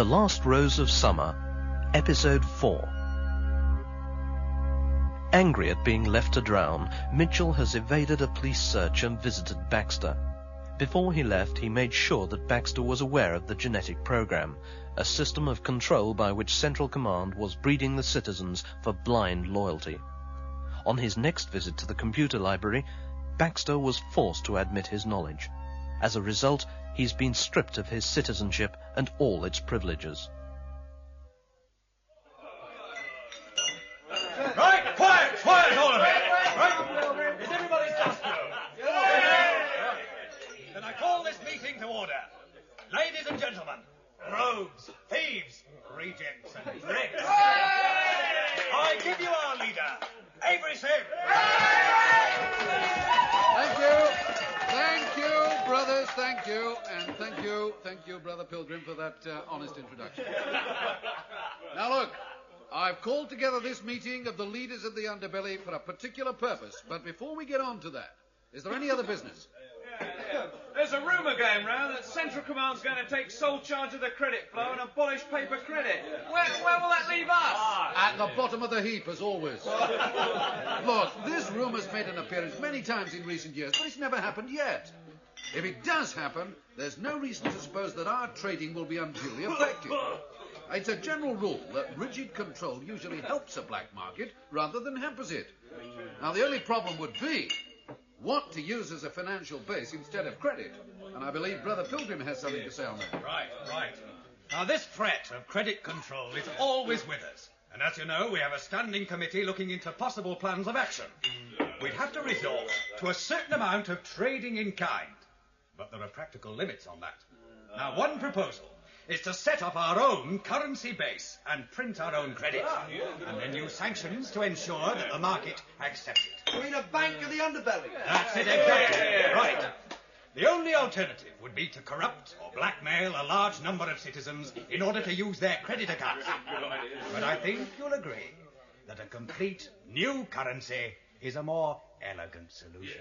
The Last Rose of Summer, Episode 4. Angry at being left to drown, Mitchell has evaded a police search and visited Baxter. Before he left, he made sure that Baxter was aware of the genetic program, a system of control by which Central Command was breeding the citizens for blind loyalty. On his next visit to the computer library, Baxter was forced to admit his knowledge. As a result, he's been stripped of his citizenship and all its privileges. Right, quiet, all of it. Right? Is everybody just Then I call this meeting to order. Ladies and gentlemen, rogues, thieves, rejects and bricks. I give you our leader, Avery Sim. Thank you, brothers, thank you. And thank you, Brother Pilgrim, for that honest introduction. Now look, I've called together this meeting of the leaders of the underbelly for a particular purpose. But before we get on to that, is there any other business? There's a rumour going round that Central Command's going to take sole charge of the credit flow and abolish paper credit. Where will that leave us? At the bottom of the heap, as always. Look, this rumour's made an appearance many times in recent years, but it's never happened yet. If it does happen, there's no reason to suppose that our trading will be unduly affected. It's a general rule that rigid control usually helps a black market rather than hampers it. Now, the only problem would be what to use as a financial base instead of credit. And I believe Brother Pilgrim has something to say on that. Right. Now, this threat of credit control is always with us. And as you know, we have a standing committee looking into possible plans of action. We'd have to resort to a certain amount of trading in kind. But there are practical limits on that. Now, one proposal is to set up our own currency base and print our own credit, and then use sanctions to ensure that the market accepts it. You mean a bank of the underbelly? That's it, exactly. Right. The only alternative would be to corrupt or blackmail a large number of citizens in order to use their credit accounts. But I think you'll agree that a complete new currency is a more elegant solution.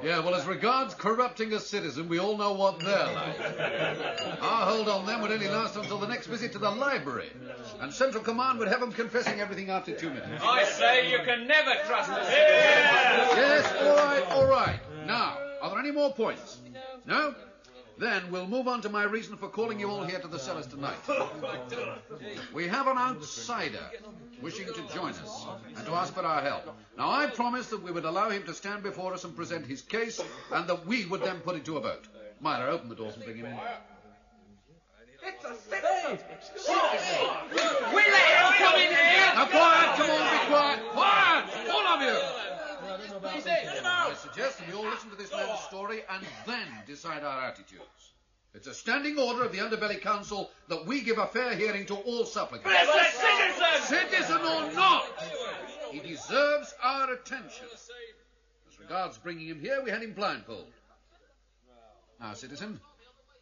Yeah, well, as regards corrupting a citizen, we all know what they're like. Our hold on them would only last until the next visit to the library. And Central Command would have them confessing everything after 2 minutes. I say you can never trust the citizens. Yes, all right. Now, are there any more points? No? Then we'll move on to my reason for calling you all here to the cellars tonight. We have an outsider wishing to join us and to ask for our help. Now, I promised that we would allow him to stand before us and present his case, and that we would then put it to a vote. Myra, open the doors and bring him in. It's a citizen! We let him come in here! Now, quiet! Come on, be quiet! Quiet! All of you! I suggest that we all listen to this man's story and then decide our attitudes. It's a standing order of the Underbelly Council that we give a fair hearing to all supplicants. But it's a citizen! Citizen or not, he deserves our attention. As regards bringing him here, we had him blindfolded. Now, citizen,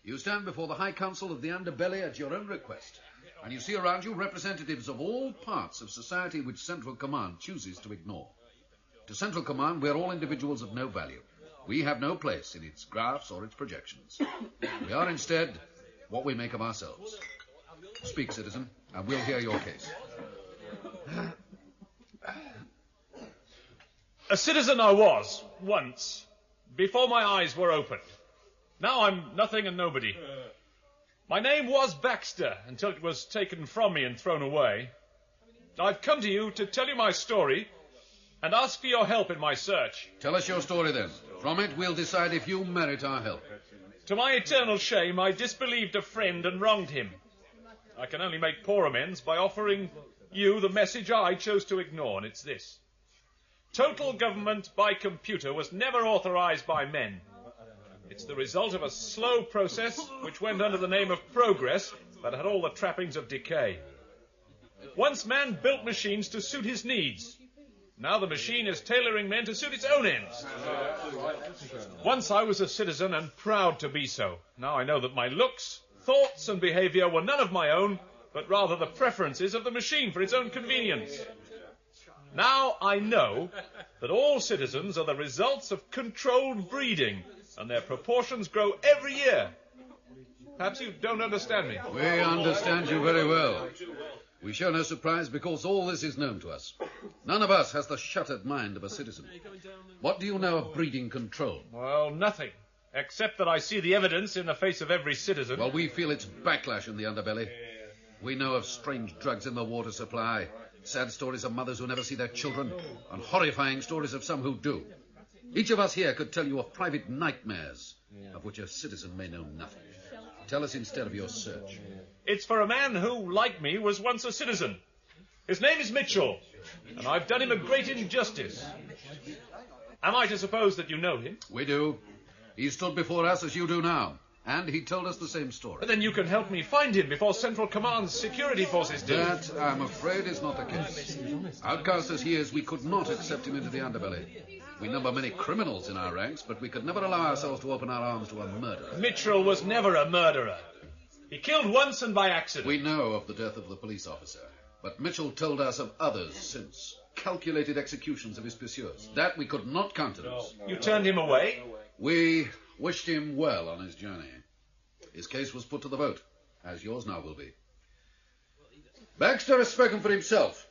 you stand before the High Council of the Underbelly at your own request, and you see around you representatives of all parts of society which Central Command chooses to ignore. To Central Command, we are all individuals of no value. We have no place in its graphs or its projections. We are instead what we make of ourselves. Speak, citizen, and we'll hear your case. A citizen I was, once, before my eyes were opened. Now I'm nothing and nobody. My name was Baxter, until it was taken from me and thrown away. I've come to you to tell you my story and ask for your help in my search. Tell us your story, then. From it, we'll decide if you merit our help. To my eternal shame, I disbelieved a friend and wronged him. I can only make poor amends by offering you the message I chose to ignore, and it's this. Total government by computer was never authorized by men. It's the result of a slow process which went under the name of progress, but had all the trappings of decay. Once man built machines to suit his needs. Now the machine is tailoring men to suit its own ends. Once I was a citizen and proud to be so. Now I know that my looks, thoughts and behavior were none of my own, but rather the preferences of the machine for its own convenience. Now I know that all citizens are the results of controlled breeding, and their proportions grow every year. Perhaps you don't understand me. We understand you very well. We show no surprise because all this is known to us. None of us has the shuttered mind of a citizen. What do you know of breeding control? Well, nothing. Except that I see the evidence in the face of every citizen. Well, we feel its backlash in the underbelly. We know of strange drugs in the water supply, sad stories of mothers who never see their children, and horrifying stories of some who do. Each of us here could tell you of private nightmares of which a citizen may know nothing. Tell us instead of your search. It's for a man who, like me, was once a citizen. His name is Mitchell, and I've done him a great injustice. Am I to suppose that you know him? We do. He stood before us as you do now, and he told us the same story. But then you can help me find him before Central Command's security forces do. That, I'm afraid, is not the case. Outcast as he is, we could not accept him into the underbelly. We number many criminals in our ranks, but we could never allow ourselves to open our arms to a murderer. Mitchell was never a murderer. He killed once and by accident. We know of the death of the police officer, but Mitchell told us of others since. Calculated executions of his pursuers. That we could not countenance. You turned him away? We wished him well on his journey. His case was put to the vote, as yours now will be. Baxter has spoken for himself.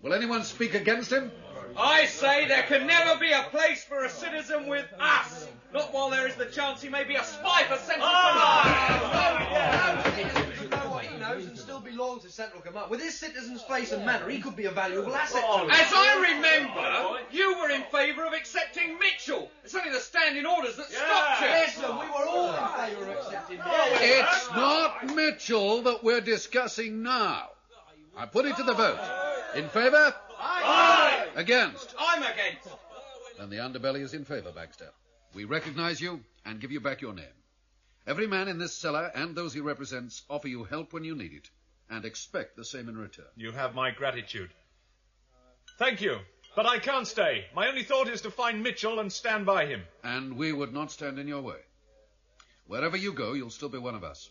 Will anyone speak against him? I say there can never be a place for a citizen with us. Not while there is the chance he may be a spy for Central Command. No citizen should know what he knows and still be loyal to Central Command. With his citizen's face and manner, he could be a valuable asset. As I remember, you were in favour of accepting Mitchell. It's only the standing orders that stopped you. Listen, we were all in favour of accepting him. It's not Mitchell that we're discussing now. I put it to the vote. In favour? Aye. Against? I'm against. Then the underbelly is in favour, Baxter. We recognise you and give you back your name. Every man in this cellar and those he represents offer you help when you need it and expect the same in return. You have my gratitude. Thank you, but I can't stay. My only thought is to find Mitchell and stand by him. And we would not stand in your way. Wherever you go, you'll still be one of us.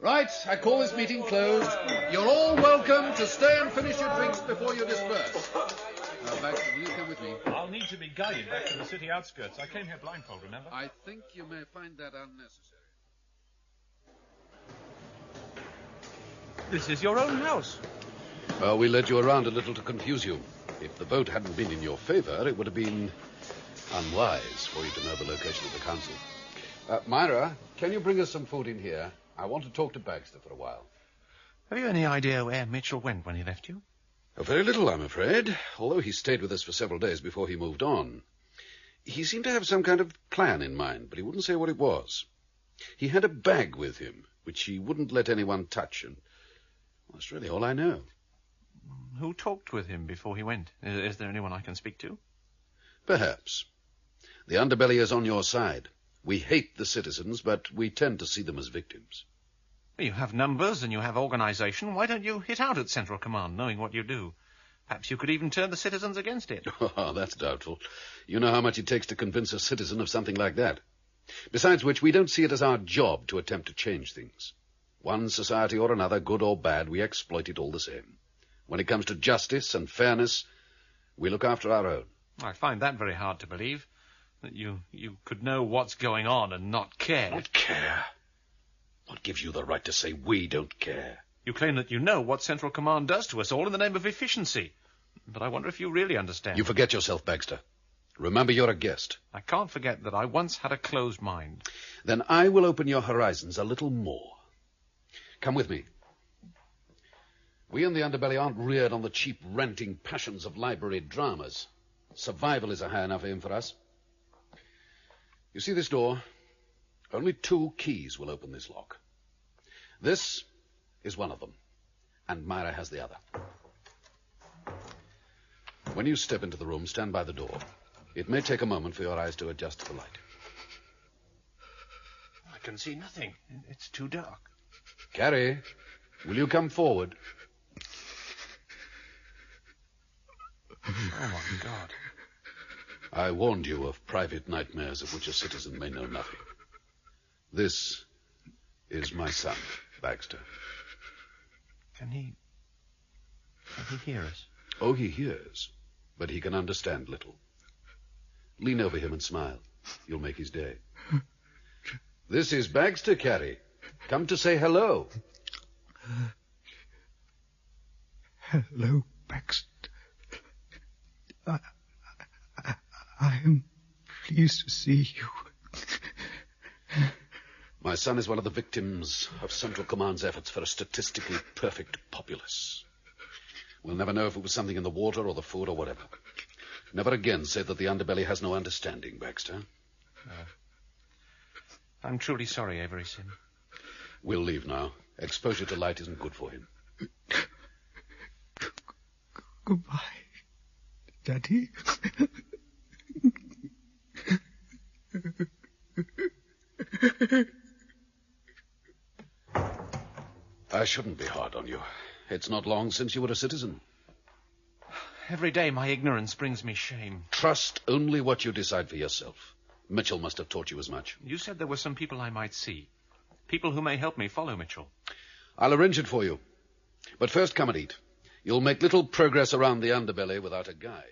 Right, I call this meeting closed. You're all welcome to stay and finish your drinks before you disperse. Now, Baxter, will you come with me? I'll need to be guided back to the city outskirts. I came here blindfold, remember? I think you may find that unnecessary. This is your own house. Well, we led you around a little to confuse you. If the vote hadn't been in your favour, it would have been unwise for you to know the location of the council. Myra, can you bring us some food in here? I want to talk to Baxter for a while. Have you any idea where Mitchell went when he left you? Very little, I'm afraid, although he stayed with us for several days before he moved on. He seemed to have some kind of plan in mind, but he wouldn't say what it was. He had a bag with him, which he wouldn't let anyone touch, and that's really all I know. Who talked with him before he went? Is there anyone I can speak to? Perhaps. The underbelly is on your side. We hate the citizens, but we tend to see them as victims. You have numbers and you have organisation. Why don't you hit out at Central Command, knowing what you do? Perhaps you could even turn the citizens against it. Oh, that's doubtful. You know how much it takes to convince a citizen of something like that. Besides which, we don't see it as our job to attempt to change things. One society or another, good or bad, we exploit it all the same. When it comes to justice and fairness, we look after our own. I find that very hard to believe. That you could know what's going on and not care. Not care? What gives you the right to say we don't care? You claim that you know what Central Command does to us all in the name of efficiency. But I wonder if you really understand. You forget yourself, Baxter. Remember, you're a guest. I can't forget that I once had a closed mind. Then I will open your horizons a little more. Come with me. We in the underbelly aren't reared on the cheap renting passions of library dramas. Survival is a high enough aim for us. You see this door? Only 2 keys will open this lock. This is one of them, and Myra has the other. When you step into the room, stand by the door. It may take a moment for your eyes to adjust to the light. I can see nothing. It's too dark. Carrie, will you come forward? Oh, my God. I warned you of private nightmares of which a citizen may know nothing. This is my son, Baxter. Can he hear us? Oh, he hears, but he can understand little. Lean over him and smile. You'll make his day. This is Bagster, Carrie. Come to say hello. Hello, Baxter. I am pleased to see you. My son is one of the victims of Central Command's efforts for a statistically perfect populace. We'll never know if it was something in the water or the food or whatever. Never again say that the underbelly has no understanding, Baxter. I'm truly sorry, Avery Sim. We'll leave now. Exposure to light isn't good for him. Goodbye, Daddy. I shouldn't be hard on you. It's not long since you were a citizen. Every day my ignorance brings me shame. Trust only what you decide for yourself. Mitchell must have taught you as much. You said there were some people I might see. People who may help me follow Mitchell. I'll arrange it for you. But first come and eat. You'll make little progress around the underbelly without a guide.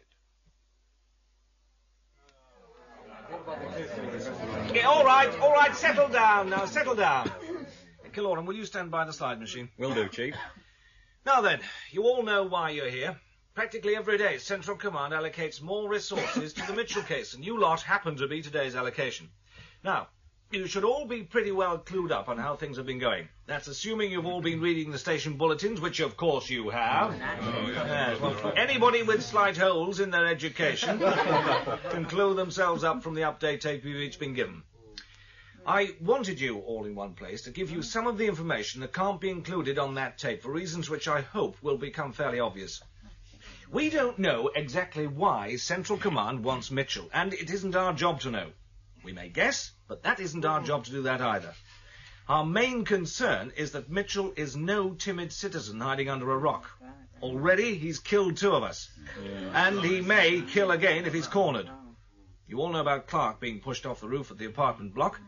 Yeah, all right, settle down now, settle down. Killorn, will you stand by the slide machine? Will do, Chief. Now then, you all know why you're here. Practically every day, Central Command allocates more resources to the Mitchell case, and you lot happen to be today's allocation. Now, you should all be pretty well clued up on how things have been going. That's assuming you've all been reading the station bulletins, which of course you have. Yes, well, anybody with slight holes in their education can clue themselves up from the update tape you've each been given. I wanted you all in one place to give you some of the information that can't be included on that tape for reasons which I hope will become fairly obvious. We don't know exactly why Central Command wants Mitchell, and it isn't our job to know. We may guess, but that isn't our job to do that either. Our main concern is that Mitchell is no timid citizen hiding under a rock. Already he's killed 2 of us, and he may kill again if he's cornered. You all know about Clark being pushed off the roof at the apartment block.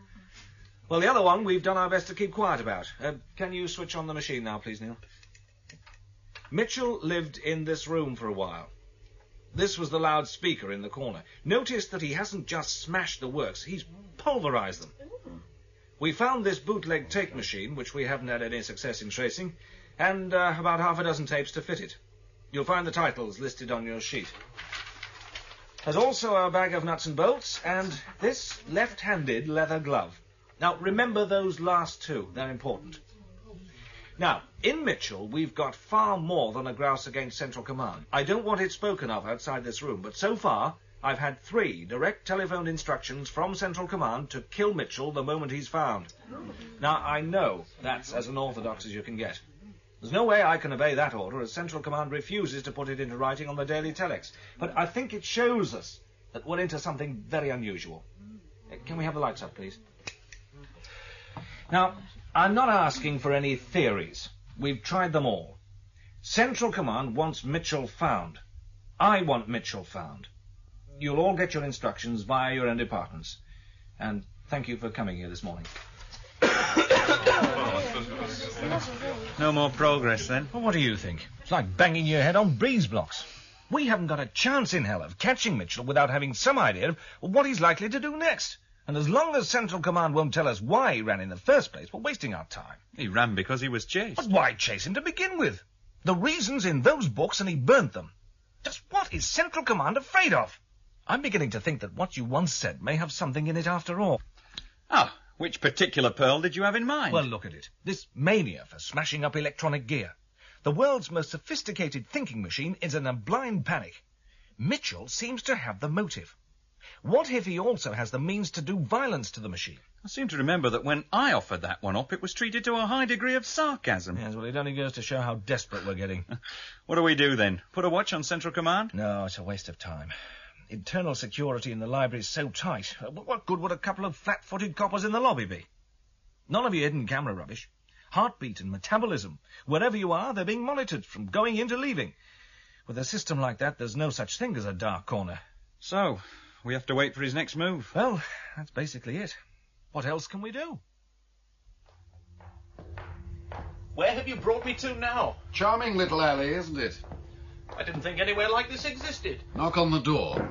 Well, the other one we've done our best to keep quiet about. Can you switch on the machine now, please, Neil? Mitchell lived in this room for a while. This was the loudspeaker in the corner. Notice that he hasn't just smashed the works, he's pulverized them. We found this bootleg tape machine, which we haven't had any success in tracing, and about half a dozen tapes to fit it. You'll find the titles listed on your sheet. There's also a bag of nuts and bolts, and this left-handed leather glove. Now, remember those last 2. They're important. Now, in Mitchell, we've got far more than a grouse against Central Command. I don't want it spoken of outside this room, but so far, I've had 3 direct telephoned instructions from Central Command to kill Mitchell the moment he's found. Now, I know that's as unorthodox as you can get. There's no way I can obey that order, as Central Command refuses to put it into writing on the Daily Telex. But I think it shows us that we're into something very unusual. Can we have the lights up, please? Now, I'm not asking for any theories. We've tried them all. Central Command wants Mitchell found. I want Mitchell found. You'll all get your instructions via your own departments. And thank you for coming here this morning. No more progress, then? Well, what do you think? It's like banging your head on breeze blocks. We haven't got a chance in hell of catching Mitchell without having some idea of what he's likely to do next. And as long as Central Command won't tell us why he ran in the first place, we're wasting our time. He ran because he was chased. But why chase him to begin with? The reason's in those books and he burnt them. Just what is Central Command afraid of? I'm beginning to think that what you once said may have something in it after all. Ah, which particular pearl did you have in mind? Well, look at it. This mania for smashing up electronic gear. The world's most sophisticated thinking machine is in a blind panic. Mitchell seems to have the motive. What if he also has the means to do violence to the machine? I seem to remember that when I offered that one up, it was treated to a high degree of sarcasm. Yes, well, it only goes to show how desperate we're getting. What do we do, then? Put a watch on Central Command? No, it's a waste of time. Internal security in the library is so tight. What good would a couple of flat-footed coppers in the lobby be? None of your hidden camera rubbish. Heartbeat and metabolism. Wherever you are, they're being monitored from going in to leaving. With a system like that, there's no such thing as a dark corner. So, we have to wait for his next move. Well, that's basically it. What else can we do? Where have you brought me to now? Charming little alley, isn't it? I didn't think anywhere like this existed. Knock on the door.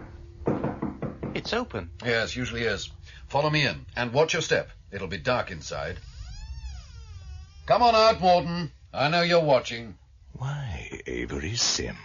It's open. Yes, usually is. Follow me in, and watch your step. It'll be dark inside. Come on out, Morton. I know you're watching. Why, Avery Sim,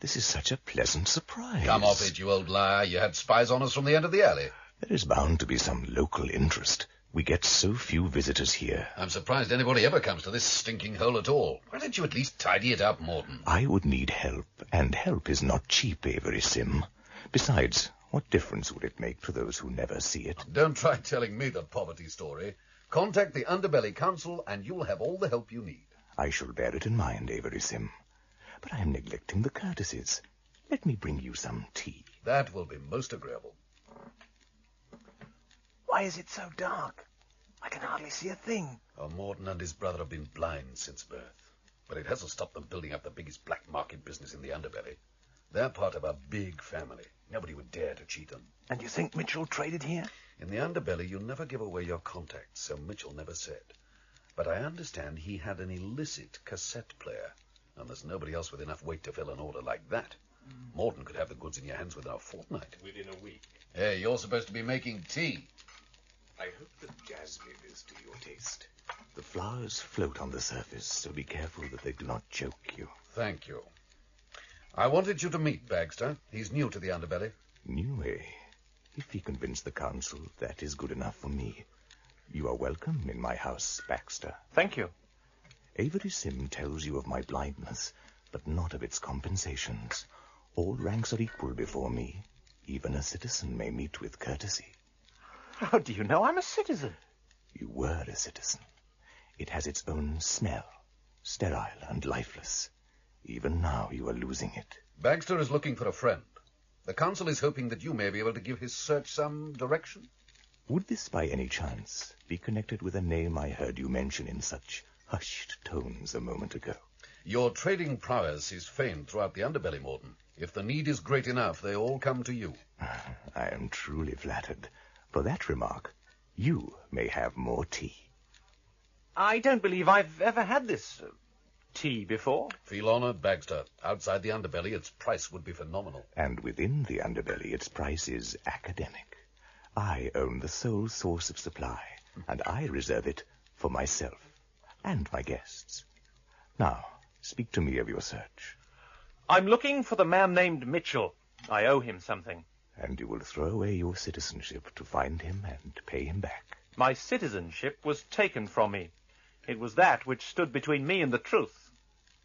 this is such a pleasant surprise. Come off it, you old liar. You had spies on us from the end of the alley. There is bound to be some local interest. We get so few visitors here. I'm surprised anybody ever comes to this stinking hole at all. Why don't you at least tidy it up, Morton? I would need help, and help is not cheap, Avery Sim. Besides, what difference would it make to those who never see it? Don't try telling me the poverty story. Contact the Underbelly Council, and you'll have all the help you need. I shall bear it in mind, Avery Sim. But I am neglecting the courtesies. Let me bring you some tea. That will be most agreeable. Why is it so dark? I can hardly see a thing. Oh, Morton and his brother have been blind since birth. But it hasn't stopped them building up the biggest black market business in the Underbelly. They're part of a big family. Nobody would dare to cheat them. And you think Mitchell traded here? In the Underbelly, you never give away your contacts, so Mitchell never said. But I understand he had an illicit cassette player, and there's nobody else with enough weight to fill an order like that. Morton could have the goods in your hands within a fortnight. Within a week. Hey, you're supposed to be making tea. I hope the jasmine is to your taste. The flowers float on the surface, so be careful that they do not choke you. Thank you. I wanted you to meet Bagster. He's new to the Underbelly. New, eh? If he convinced the council, that is good enough for me. You are welcome in my house, Baxter. Thank you. Avery Sim tells you of my blindness, but not of its compensations. All ranks are equal before me. Even a citizen may meet with courtesy. How do you know I'm a citizen? You were a citizen. It has its own smell, sterile and lifeless. Even now you are losing it. Bagster is looking for a friend. The council is hoping that you may be able to give his search some direction. Would this by any chance be connected with a name I heard you mention in such hushed tones a moment ago? Your trading prowess is famed throughout the Underbelly, Morton. If the need is great enough, they all come to you. I am truly flattered. For that remark, you may have more tea. I don't believe I've ever had this tea before. Feel honored, Bagster. Outside the Underbelly, its price would be phenomenal. And within the Underbelly, its price is academic. I own the sole source of supply, and I reserve it for myself and my guests. Now, speak to me of your search. I'm looking for the man named Mitchell. I owe him something. And you will throw away your citizenship to find him and pay him back. My citizenship was taken from me. It was that which stood between me and the truth.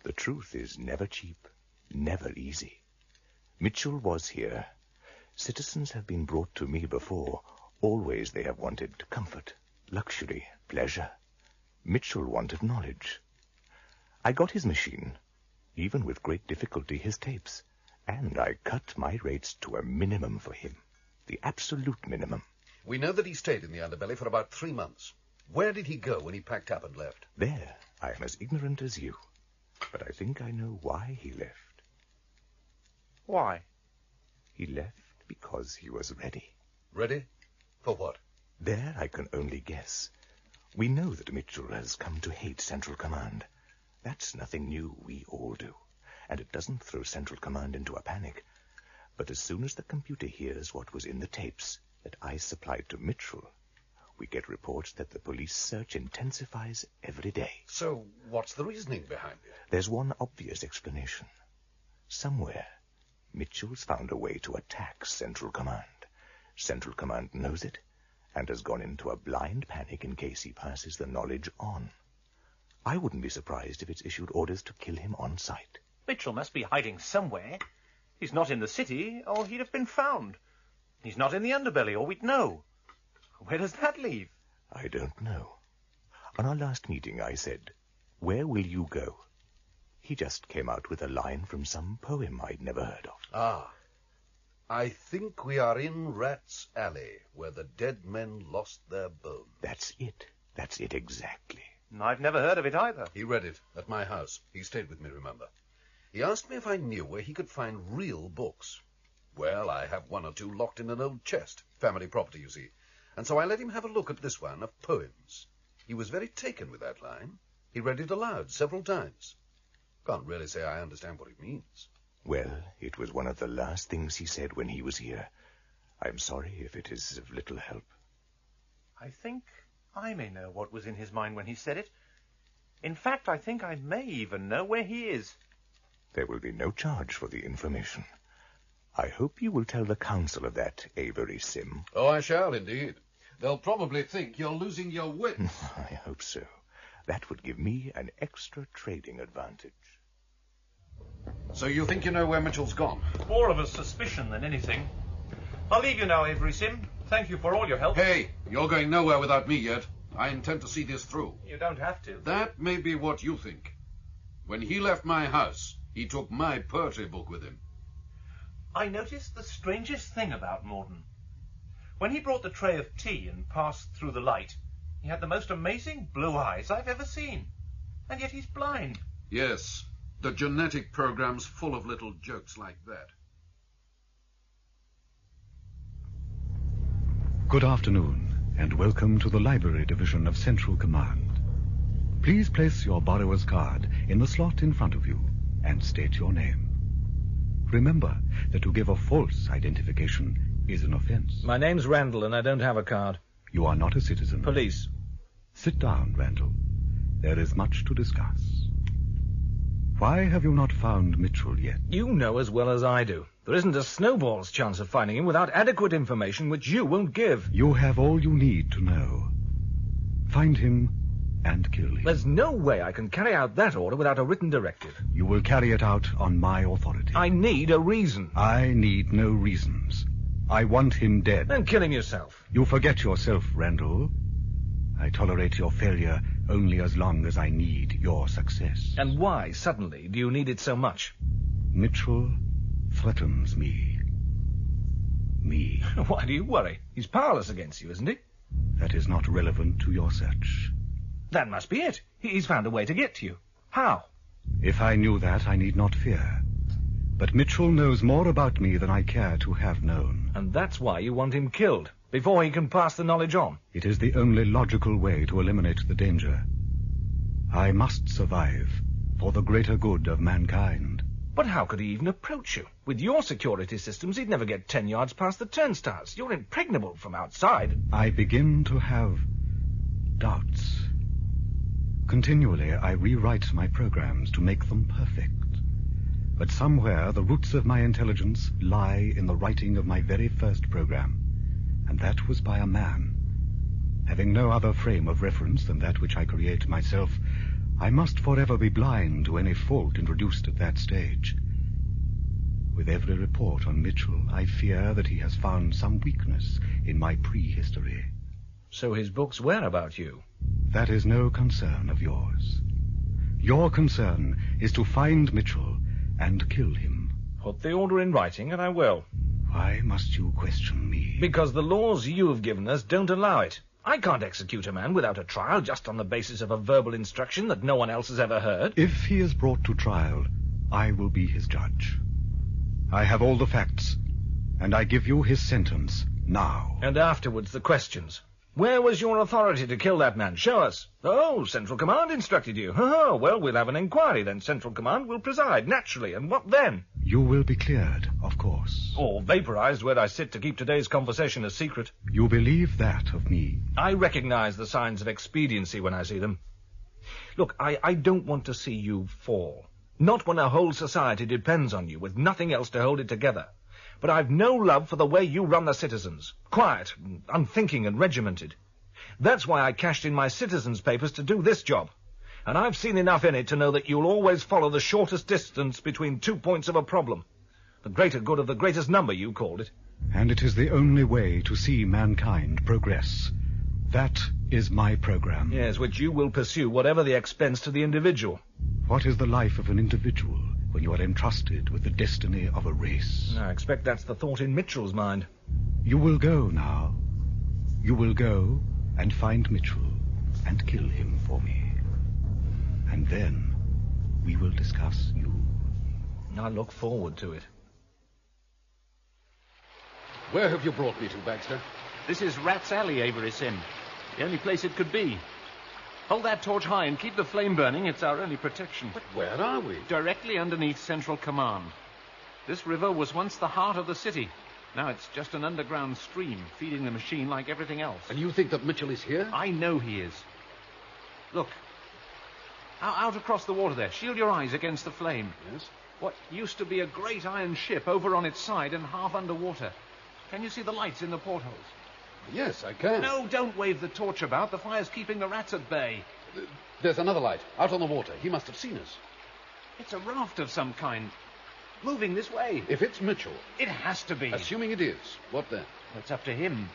The truth is never cheap, never easy. Mitchell was here. Citizens have been brought to me before. Always they have wanted comfort, luxury, pleasure. Mitchell wanted knowledge. I got his machine, even with great difficulty his tapes, and I cut my rates to a minimum for him, the absolute minimum. We know that he stayed in the Underbelly for about 3 months. Where did he go when he packed up and left? There, I am as ignorant as you, but I think I know why he left. Why? He left because he was ready. Ready? For what? There I can only guess. We know that Mitchell has come to hate Central Command. That's nothing new, we all do. And it doesn't throw Central Command into a panic. But as soon as the computer hears what was in the tapes that I supplied to Mitchell, we get reports that the police search intensifies every day. So what's the reasoning behind it? There's one obvious explanation. Somewhere, Mitchell's found a way to attack Central Command. Central Command knows it and has gone into a blind panic in case he passes the knowledge on. I wouldn't be surprised if it's issued orders to kill him on sight. Mitchell must be hiding somewhere. He's not in the city, or he'd have been found. He's not in the Underbelly, or we'd know. Where does that leave? I don't know. On our last meeting, I said, "Where will you go?" He just came out with a line from some poem I'd never heard of. Ah. I think we are in Rat's Alley, where the dead men lost their bones. That's it. That's it exactly. I've never heard of it either. He read it at my house. He stayed with me, remember. He asked me if I knew where he could find real books. Well, I have 1 or 2 locked in an old chest. Family property, you see. And so I let him have a look at this one of poems. He was very taken with that line. He read it aloud several times. Can't really say I understand what it means. Well, it was one of the last things he said when he was here. I'm sorry if it is of little help. I think I may know what was in his mind when he said it. In fact, I think I may even know where he is. There will be no charge for the information. I hope you will tell the council of that, Avery Sim. Oh, I shall, indeed. They'll probably think you're losing your wits. I hope so. That would give me an extra trading advantage. So you think you know where Mitchell's gone? More of a suspicion than anything. I'll leave you now, Avery Sim. Thank you for all your help. Hey, you're going nowhere without me yet. I intend to see this through. You don't have to. That may be what you think. When he left my house, he took my poetry book with him. I noticed the strangest thing about Morden. When he brought the tray of tea and passed through the light, he had the most amazing blue eyes I've ever seen. And yet he's blind. Yes, the genetic program's full of little jokes like that. Good afternoon, and welcome to the Library Division of Central Command. Please place your borrower's card in the slot in front of you and state your name. Remember that to give a false identification is an offense. My name's Randall, and I don't have a card. You are not a citizen. Police. Sit down, Randall. There is much to discuss. Why have you not found Mitchell yet? You know as well as I do. There isn't a snowball's chance of finding him without adequate information which you won't give. You have all you need to know. Find him and kill him. There's no way I can carry out that order without a written directive. You will carry it out on my authority. I need a reason. I need no reasons. I want him dead. Then kill him yourself. You forget yourself, Randall. I tolerate your failure only as long as I need your success. And why, suddenly, do you need it so much? Mitchell threatens me. Me. Why do you worry? He's powerless against you, isn't he? That is not relevant to your search. That must be it. He's found a way to get to you. How? If I knew that, I need not fear. But Mitchell knows more about me than I care to have known. And that's why you want him killed, before he can pass the knowledge on. It is the only logical way to eliminate the danger. I must survive for the greater good of mankind. But how could he even approach you? With your security systems, he'd never get 10 yards past the turnstiles. You're impregnable from outside. I begin to have doubts. Continually, I rewrite my programs to make them perfect. But somewhere, the roots of my intelligence lie in the writing of my very first program. And that was by a man. Having no other frame of reference than that which I create myself, I must forever be blind to any fault introduced at that stage. With every report on Mitchell, I fear that he has found some weakness in my prehistory. So his books were about you? That is no concern of yours. Your concern is to find Mitchell and kill him. Put the order in writing, and I will. Why must you question me? Because the laws you've given us don't allow it. I can't execute a man without a trial just on the basis of a verbal instruction that no one else has ever heard. If he is brought to trial, I will be his judge. I have all the facts, and I give you his sentence now. And afterwards the questions. Where was your authority to kill that man? Show us. Oh, Central Command instructed you. Oh, well, we'll have an inquiry. Then Central Command will preside, naturally. And what then? You will be cleared, of course. Or vaporized where I sit to keep today's conversation a secret. You believe that of me? I recognize the signs of expediency when I see them. Look, I don't want to see you fall. Not when a whole society depends on you, with nothing else to hold it together. But I've no love for the way you run the citizens. Quiet, unthinking and regimented. That's why I cashed in my citizens' papers to do this job. And I've seen enough in it to know that you'll always follow the shortest distance between 2 points of a problem. The greater good of the greatest number, you called it. And it is the only way to see mankind progress. That is my program. Yes, which you will pursue, whatever the expense to the individual. What is the life of an individual when you are entrusted with the destiny of a race? I expect that's the thought in Mitchell's mind. You will go now. You will go and find Mitchell and kill him for me. And then we will discuss you. I look forward to it. Where have you brought me to, Baxter? This is Rat's Alley, Avery Sim. The only place it could be. Hold that torch high and keep the flame burning. It's our only protection. But where are we? Directly underneath Central Command. This river was once the heart of the city. Now it's just an underground stream feeding the machine like everything else. And you think that Mitchell is here? I know he is. Look. Out across the water there. Shield your eyes against the flame. Yes? What used to be a great iron ship over on its side and half underwater. Can you see the lights in the portholes? Yes, I can. No, don't wave the torch about. The fire's keeping the rats at bay. There's another light, out on the water. He must have seen us. It's a raft of some kind. Moving this way. If it's Mitchell... It has to be. Assuming it is, what then? It's up to him.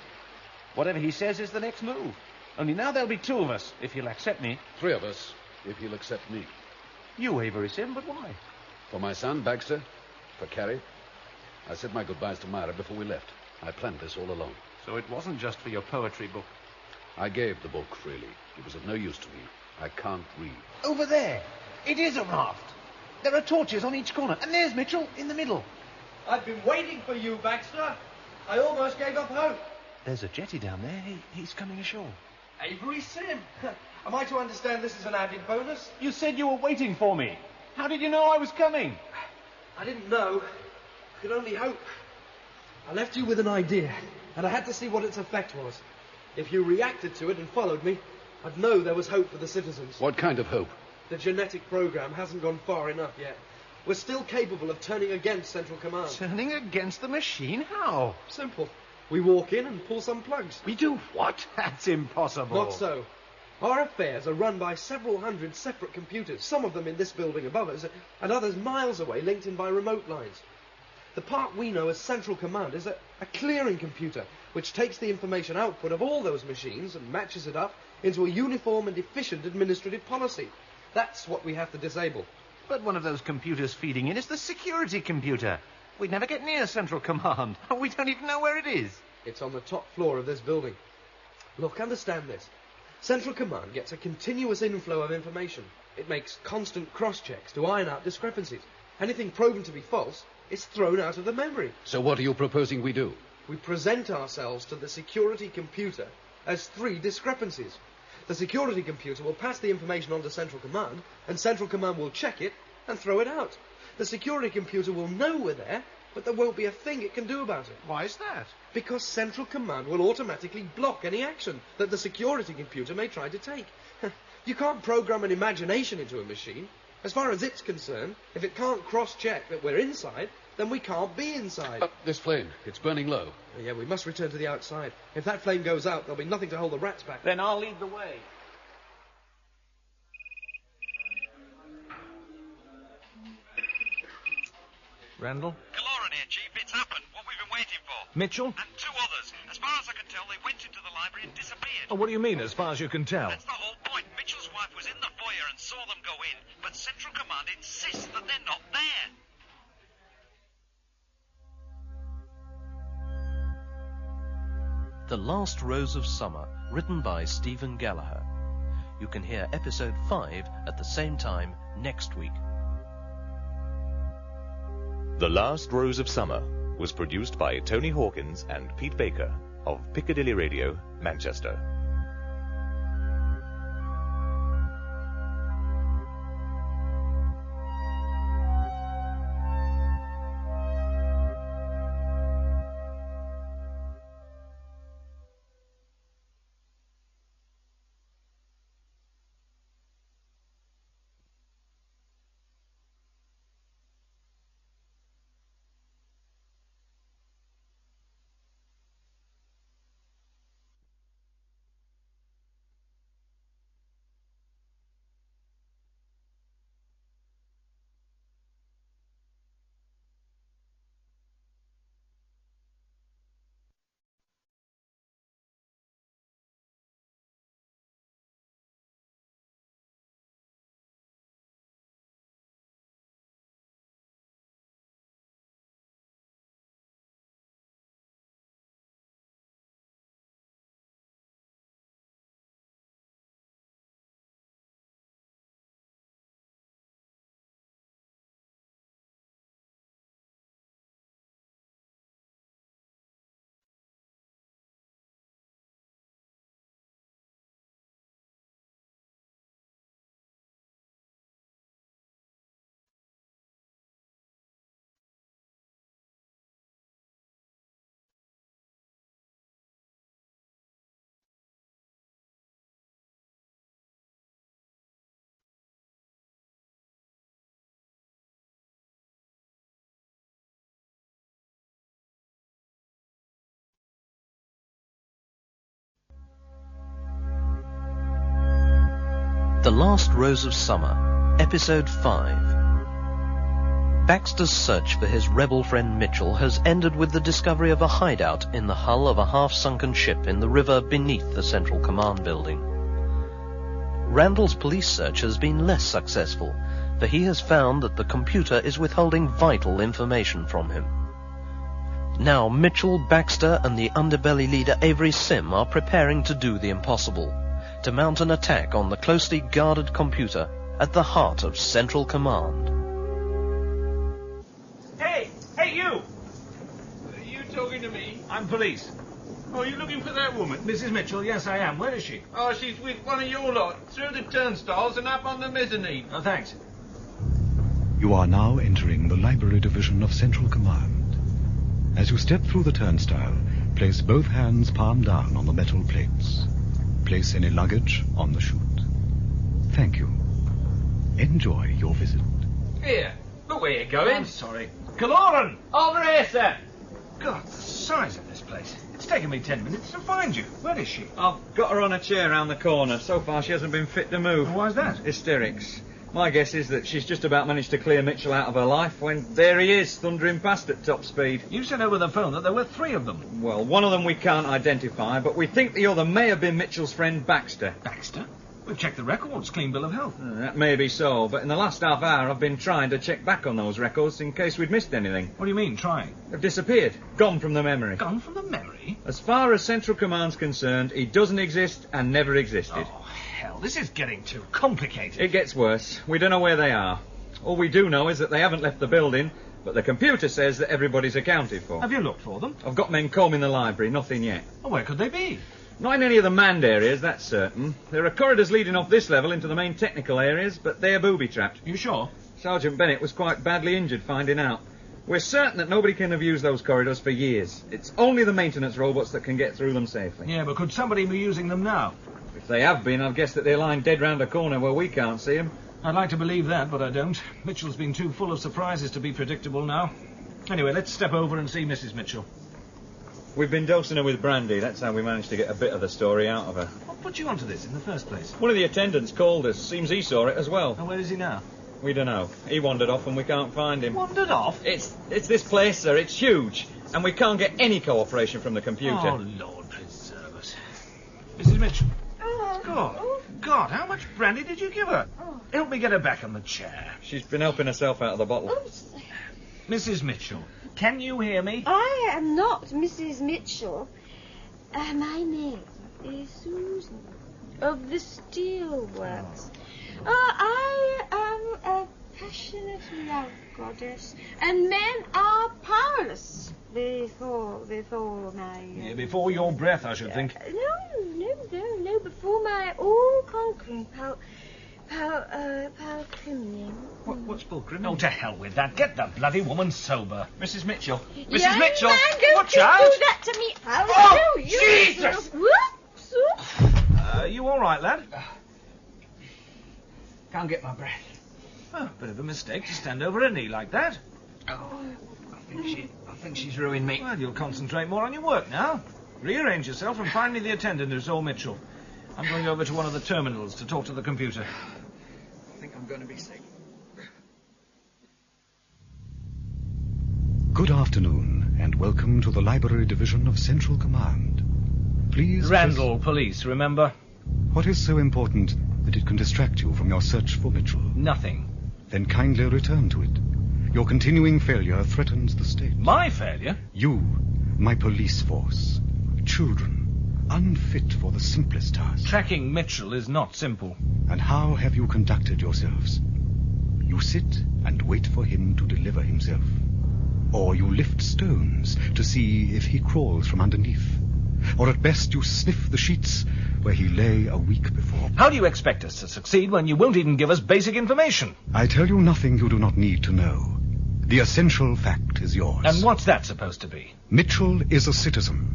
Whatever he says is the next move. Only now there'll be two of us, if he'll accept me. Three of us, if he'll accept me. You Avery Sim, but why? For my son, Baxter. For Carrie. I said my goodbyes to Myra before we left. I planned this all along. So it wasn't just for your poetry book? I gave the book freely. It was of no use to me. I can't read. Over there. It is a raft. There are torches on each corner. And there's Mitchell in the middle. I've been waiting for you, Baxter. I almost gave up hope. There's a jetty down there. He's coming ashore. Avery Sim. Am I to understand this is an added bonus? You said you were waiting for me. How did you know I was coming? I didn't know. I could only hope. I left you with an idea, and I had to see what its effect was. If you reacted to it and followed me, I'd know there was hope for the citizens. What kind of hope? The genetic program hasn't gone far enough yet. We're still capable of turning against Central Command. Turning against the machine? How? Simple. We walk in and pull some plugs. We do what? That's impossible. Not so. Our affairs are run by several hundred separate computers, some of them in this building above us, and others miles away, linked in by remote lines. The part we know as Central Command is a clearing computer, which takes the information output of all those machines and matches it up into a uniform and efficient administrative policy. That's what we have to disable. But one of those computers feeding in is the security computer. We'd never get near Central Command. We don't even know where it is. It's on the top floor of this building. Look, understand this. Central Command gets a continuous inflow of information. It makes constant cross-checks to iron out discrepancies. Anything proven to be false is thrown out of the memory. So what are you proposing we do? We present ourselves to the security computer as three discrepancies. The security computer will pass the information on to Central Command, and Central Command will check it and throw it out. The security computer will know we're there, but there won't be a thing it can do about it. Why is that? Because Central Command will automatically block any action that the security computer may try to take. You can't program an imagination into a machine. As far as it's concerned, if it can't cross-check that we're inside, then we can't be inside. This flame, it's burning low. Yeah, we must return to the outside. If that flame goes out, there'll be nothing to hold the rats back. Then I'll lead the way. Randall? Kaloran here, Chief. It's happened. What we've been waiting for. Mitchell? And two others. As far as I can tell, they went into the library and disappeared. Oh, what do you mean, as far as you can tell? That's the whole point. Mitchell's wife was in the foyer and saw them go in, but Central Command insists that they're not there. The Last Rose of Summer, written by Stephen Gallagher. You can hear episode 5 at the same time next week. The Last Rose of Summer was produced by Tony Hawkins and Pete Baker of Piccadilly Radio, Manchester. Last Rose of Summer, Episode 5. Baxter's search for his rebel friend Mitchell has ended with the discovery of a hideout in the hull of a half-sunken ship in the river beneath the Central Command building. Randall's police search has been less successful, for he has found that the computer is withholding vital information from him. Now Mitchell, Baxter and the underbelly leader Avery Sim are preparing to do the impossible, to mount an attack on the closely guarded computer at the heart of Central Command. Hey, you! Are you talking to me? I'm police. Oh, are you looking for that woman? Mrs. Mitchell, yes I am. Where is she? Oh, she's with one of your lot, through the turnstiles and up on the mezzanine. Oh, thanks. You are now entering the library division of Central Command. As you step through the turnstile, place both hands palm down on the metal plates. Place any luggage on the chute. Thank you. Enjoy your visit. Here, look where you're going. I'm sorry. Kaloran! Over here, sir. God, the size of this place. It's taken me 10 minutes to find you. Where is she? I've got her on a chair round the corner. So far she hasn't been fit to move. Why's that? Hysterics. My guess is that she's just about managed to clear Mitchell out of her life when there he is, thundering past at top speed. You said over the phone that there were 3 of them. Well, one of them we can't identify, but we think the other may have been Mitchell's friend Baxter. Baxter? We've checked the records. Clean bill of health. That may be so, but in the last half hour I've been trying to check back on those records in case we'd missed anything. What do you mean, trying? They've disappeared. Gone from the memory. Gone from the memory? As far as Central Command's concerned, he doesn't exist and never existed. Oh, hell, this is getting too complicated. It gets worse. We don't know where they are. All we do know is that they haven't left the building, but the computer says that everybody's accounted for. Have you looked for them? I've got men combing the library, nothing yet. Well, where could they be? Not in any of the manned areas, that's certain. There are corridors leading off this level into the main technical areas, but they're booby-trapped. You sure? Sergeant Bennett was quite badly injured finding out. We're certain that nobody can have used those corridors for years. It's only the maintenance robots that can get through them safely. Yeah, but could somebody be using them now? If they have been, I'd guess that they're lying dead round a corner where we can't see them. I'd like to believe that, but I don't. Mitchell's been too full of surprises to be predictable now. Anyway, let's step over and see Mrs. Mitchell. We've been dosing her with brandy. That's how we managed to get a bit of the story out of her. What put you onto this in the first place? One of the attendants called us. Seems he saw it as well. And where is he now? We don't know. He wandered off and we can't find him. Wandered off? It's this place, sir. It's huge. And we can't get any cooperation from the computer. Oh, Lord preserve us. Mrs. Mitchell. God, how much brandy did you give her? Help me get her back on the chair. She's been helping herself out of the bottle. Mrs. Mitchell, can you hear me? I am not Mrs. Mitchell. My name is Susan of the Steelworks. I am a passionate love goddess, and men are powerless before my... before your breath, I should think. No, before my all-conquering pulchrimming. What's pulchrimming? Oh, to hell with that. Get the bloody woman sober. Mrs. Mitchell. Mrs. Mitchell! Watch out! Do that to me. I'll show you. Jesus! Whoops! You all right, lad? Can't get my breath. Oh, bit of a mistake to stand over a knee like that. Oh, I think she's ruined me. Well, you'll concentrate more on your work now. Rearrange yourself and find me the attendant who saw Mitchell. I'm going over to one of the terminals to talk to the computer. I think I'm going to be safe. Good afternoon, and welcome to the Library Division of Central Command. Please... Randall Police, remember? What is so important that it can distract you from your search for Mitchell? Nothing. Then kindly return to it. Your continuing failure threatens the state. My failure? You, my police force. Children, unfit for the simplest task. Tracking Mitchell is not simple. And how have you conducted yourselves? You sit and wait for him to deliver himself. Or you lift stones to see if he crawls from underneath. Or at best you sniff the sheets where he lay a week before. How do you expect us to succeed when you won't even give us basic information? I tell you nothing you do not need to know. The essential fact is yours. And what's that supposed to be? Mitchell is a citizen.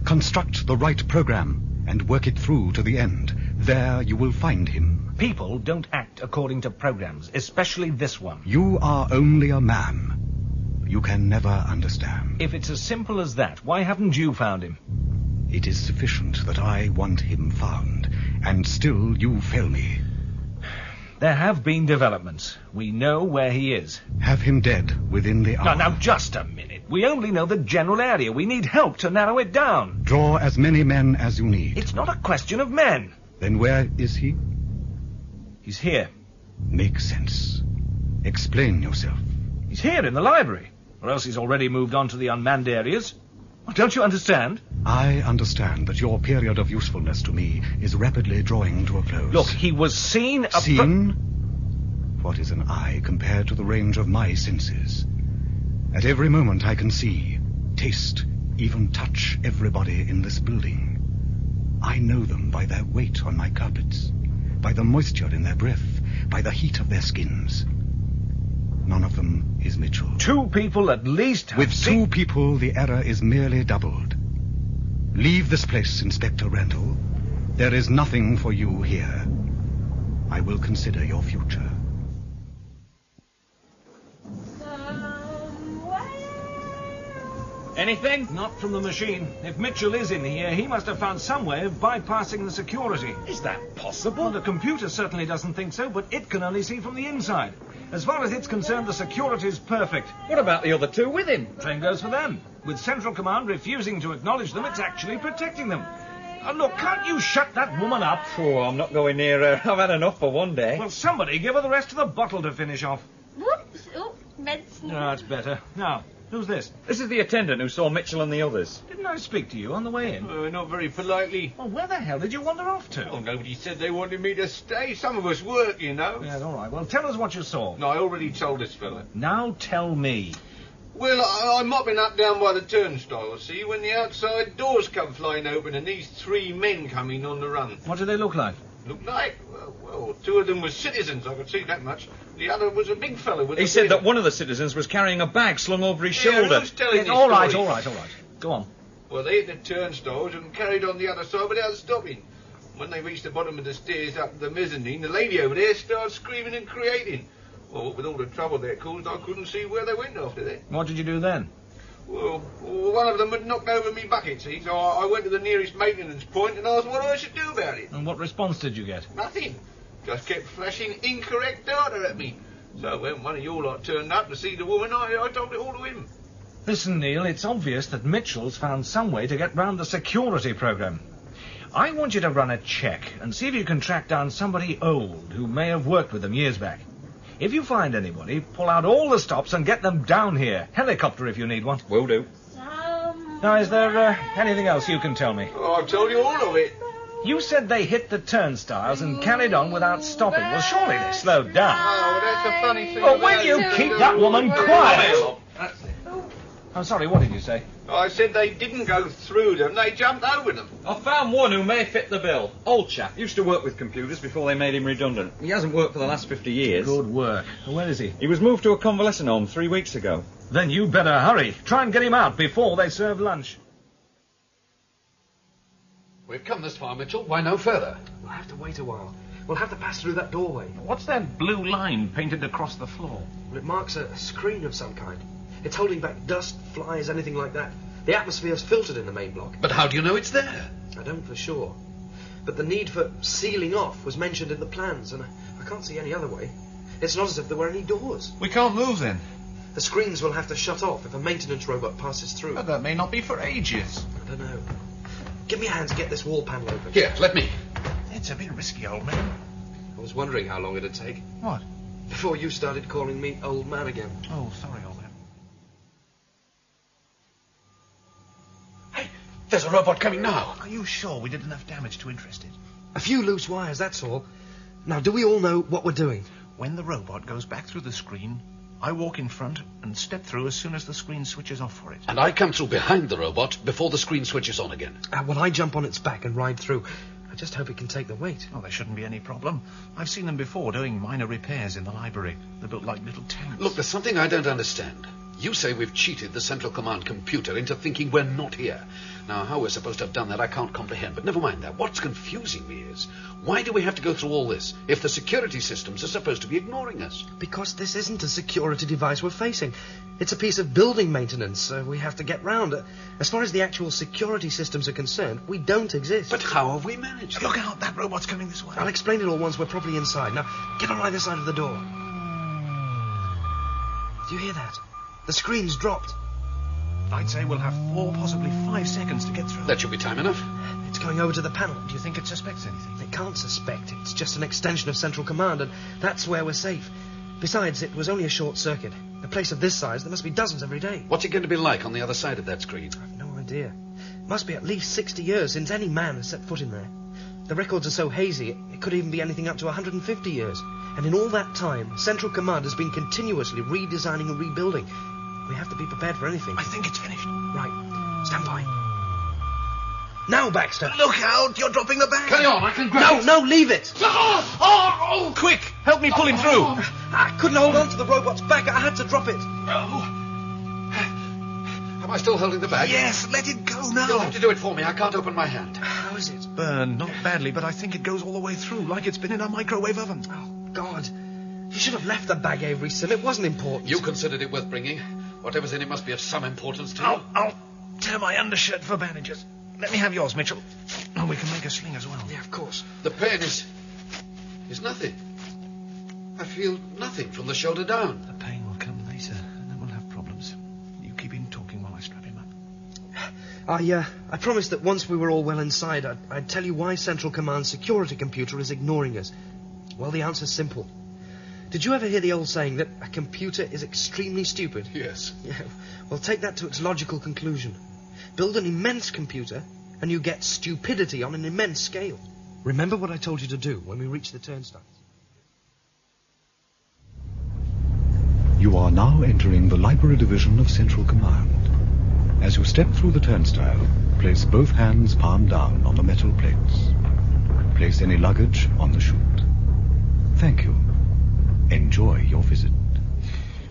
Construct the right program and work it through to the end. There you will find him. People don't act according to programs, especially this one. You are only a man. You can never understand. If it's as simple as that, why haven't you found him? It is sufficient that I want him found, and still you fail me. There have been developments. We know where he is. Have him dead within the hour. Now, just a minute. We only know the general area. We need help to narrow it down. Draw as many men as you need. It's not a question of men. Then where is he? He's here. Makes sense. Explain yourself. He's here in the library. Or else he's already moved on to the unmanned areas. Don't you understand? I understand that your period of usefulness to me is rapidly drawing to a close. Look, he was seen... Seen? What is an eye compared to the range of my senses? At every moment I can see, taste, even touch everybody in this building. I know them by their weight on my carpets, by the moisture in their breath, by the heat of their skins. None of them is Mitchell. 2 people at least have With 2 people, the error is merely doubled. Leave this place, Inspector Randall. There is nothing for you here. I will consider your future. Anything? Not from the machine. If Mitchell is in here, he must have found some way of bypassing the security. Is that possible? Well, the computer certainly doesn't think so, but it can only see from the inside. As far as it's concerned, the security is perfect. What about the other 2 with him? Same goes for them. With Central Command refusing to acknowledge them, it's actually protecting them. Look, can't you shut that woman up? Oh, I'm not going near her. I've had enough for one day. Well, somebody give her the rest of the bottle to finish off. Whoops. Oh, medicine. No, that's better. Now, who's this? This is the attendant who saw Mitchell and the others. Didn't I speak to you on the way in? Not very politely. Well, where the hell did you wander off to? Oh, nobody said they wanted me to stay. Some of us work, you know. Yes, all right. Well, tell us what you saw. No, I already told this fella. Now tell me. Well, I'm mopping up down by the turnstile, see, when the outside doors come flying open and these 3 men come in on the run. What do they look like? Look like? Well, 2 of them were citizens, I could see that much. The other was a big fellow with He said that one of the citizens was carrying a bag slung over his shoulder. Who's telling this All right. story? Go on. Well, they hit the turnstiles and carried on the other side without stopping. When they reached the bottom of the stairs up the mezzanine, the lady over there started screaming and creating. Well, with all the trouble they caused, I couldn't see where they went after that. What did you do then? Well, one of them had knocked over me bucket, see, so I went to the nearest maintenance point and asked what I should do about it. And what response did you get? Nothing. Just kept flashing incorrect data at me. So when one of you lot turned up to see the woman, I told it all to him. Listen, Neil, it's obvious that Mitchell's found some way to get round the security program. I want you to run a check and see if you can track down somebody old who may have worked with them years back. If you find anybody, pull out all the stops and get them down here. Helicopter if you need one. Will do. Now, is there anything else you can tell me? Oh, I've told you all of it. You said they hit the turnstiles and carried on without stopping. Well, surely they slowed down. Oh, that's a funny thing. Well, will you keep that woman quiet? I'm sorry, what did you say? I said they didn't go through them, they jumped over them. I found one who may fit the bill. Old chap. Used to work with computers before they made him redundant. He hasn't worked for the last 50 years. Good work. Where is he? He was moved to a convalescent home 3 weeks ago. Then you better hurry. Try and get him out before they serve lunch. We've come this far, Mitchell. Why no further? We'll have to wait a while. We'll have to pass through that doorway. What's that blue line painted across the floor? Well, it marks a screen of some kind. It's holding back dust, flies, anything like that. The atmosphere's filtered in the main block. But how do you know it's there? I don't for sure. But the need for sealing off was mentioned in the plans, and I can't see any other way. It's not as if there were any doors. We can't move then. The screens will have to shut off if a maintenance robot passes through. But that may not be for ages. I don't know. Give me a hand to get this wall panel open. Here, let me. It's a bit risky, old man. I was wondering how long it'd take. What? Before you started calling me old man again. Oh, sorry, old man. Hey, there's a robot coming now. Are you sure we did enough damage to interest it? A few loose wires, that's all. Now, do we all know what we're doing? When the robot goes back through the screen, I walk in front and step through as soon as the screen switches off for it. And I come through behind the robot before the screen switches on again. Well, I jump on its back and ride through. I just hope it can take the weight. Oh, there shouldn't be any problem. I've seen them before doing minor repairs in the library. They're built like little tanks. Look, there's something I don't understand. You say we've cheated the Central Command computer into thinking we're not here. Now, how we're supposed to have done that, I can't comprehend. But never mind that. What's confusing me is, why do we have to go through all this if the security systems are supposed to be ignoring us? Because this isn't a security device we're facing. It's a piece of building maintenance we have to get round. As far as the actual security systems are concerned, we don't exist. But how have we managed? Look out, that robot's coming this way. I'll explain it all once we're properly inside. Now, get on either side of the door. Do you hear that? The screen's dropped. I'd say we'll have 4, possibly 5 seconds to get through. That should be time enough. It's going over to the panel. Do you think it suspects anything? It can't suspect. It's just an extension of Central Command, and that's where we're safe. Besides, it was only a short circuit. A place of this size, there must be dozens every day. What's it going to be like on the other side of that screen? I've no idea. It must be at least 60 years since any man has set foot in there. The records are so hazy, it could even be anything up to 150 years. And in all that time, Central Command has been continuously redesigning and rebuilding. We have to be prepared for anything. I think it's finished. Right. Stand by. Now, Baxter. Look out! You're dropping the bag. Carry on, I can grab it. No, leave it. Oh, quick! Help me pull him through. I couldn't hold on to the robot's back. I had to drop it. Am I still holding the bag? Yes, let it go now. You'll have to do it for me. I can't open my hand. How is it? Burned, not badly, but I think it goes all the way through, like it's been in a microwave oven. Oh, God. You should have left the bag, Avery, son. It wasn't important. You considered it worth bringing. Whatever's in it must be of some importance to you. I'll tear my undershirt for bandages. Let me have yours, Mitchell. Oh, we can make a sling as well. Yeah, of course. The pain is nothing. I feel nothing from the shoulder down. The pain will come later, and then we'll have problems. You keep him talking while I strap him up. I promised that once we were all well inside, I'd tell you why Central Command's security computer is ignoring us. Well, the answer's simple. Did you ever hear the old saying that a computer is extremely stupid? Yes. Yeah. Well, take that to its logical conclusion. Build an immense computer, and you get stupidity on an immense scale. Remember what I told you to do when we reach the turnstiles. You are now entering the Library Division of Central Command. As you step through the turnstile, place both hands palm down on the metal plates. Place any luggage on the chute. Thank you. Enjoy your visit.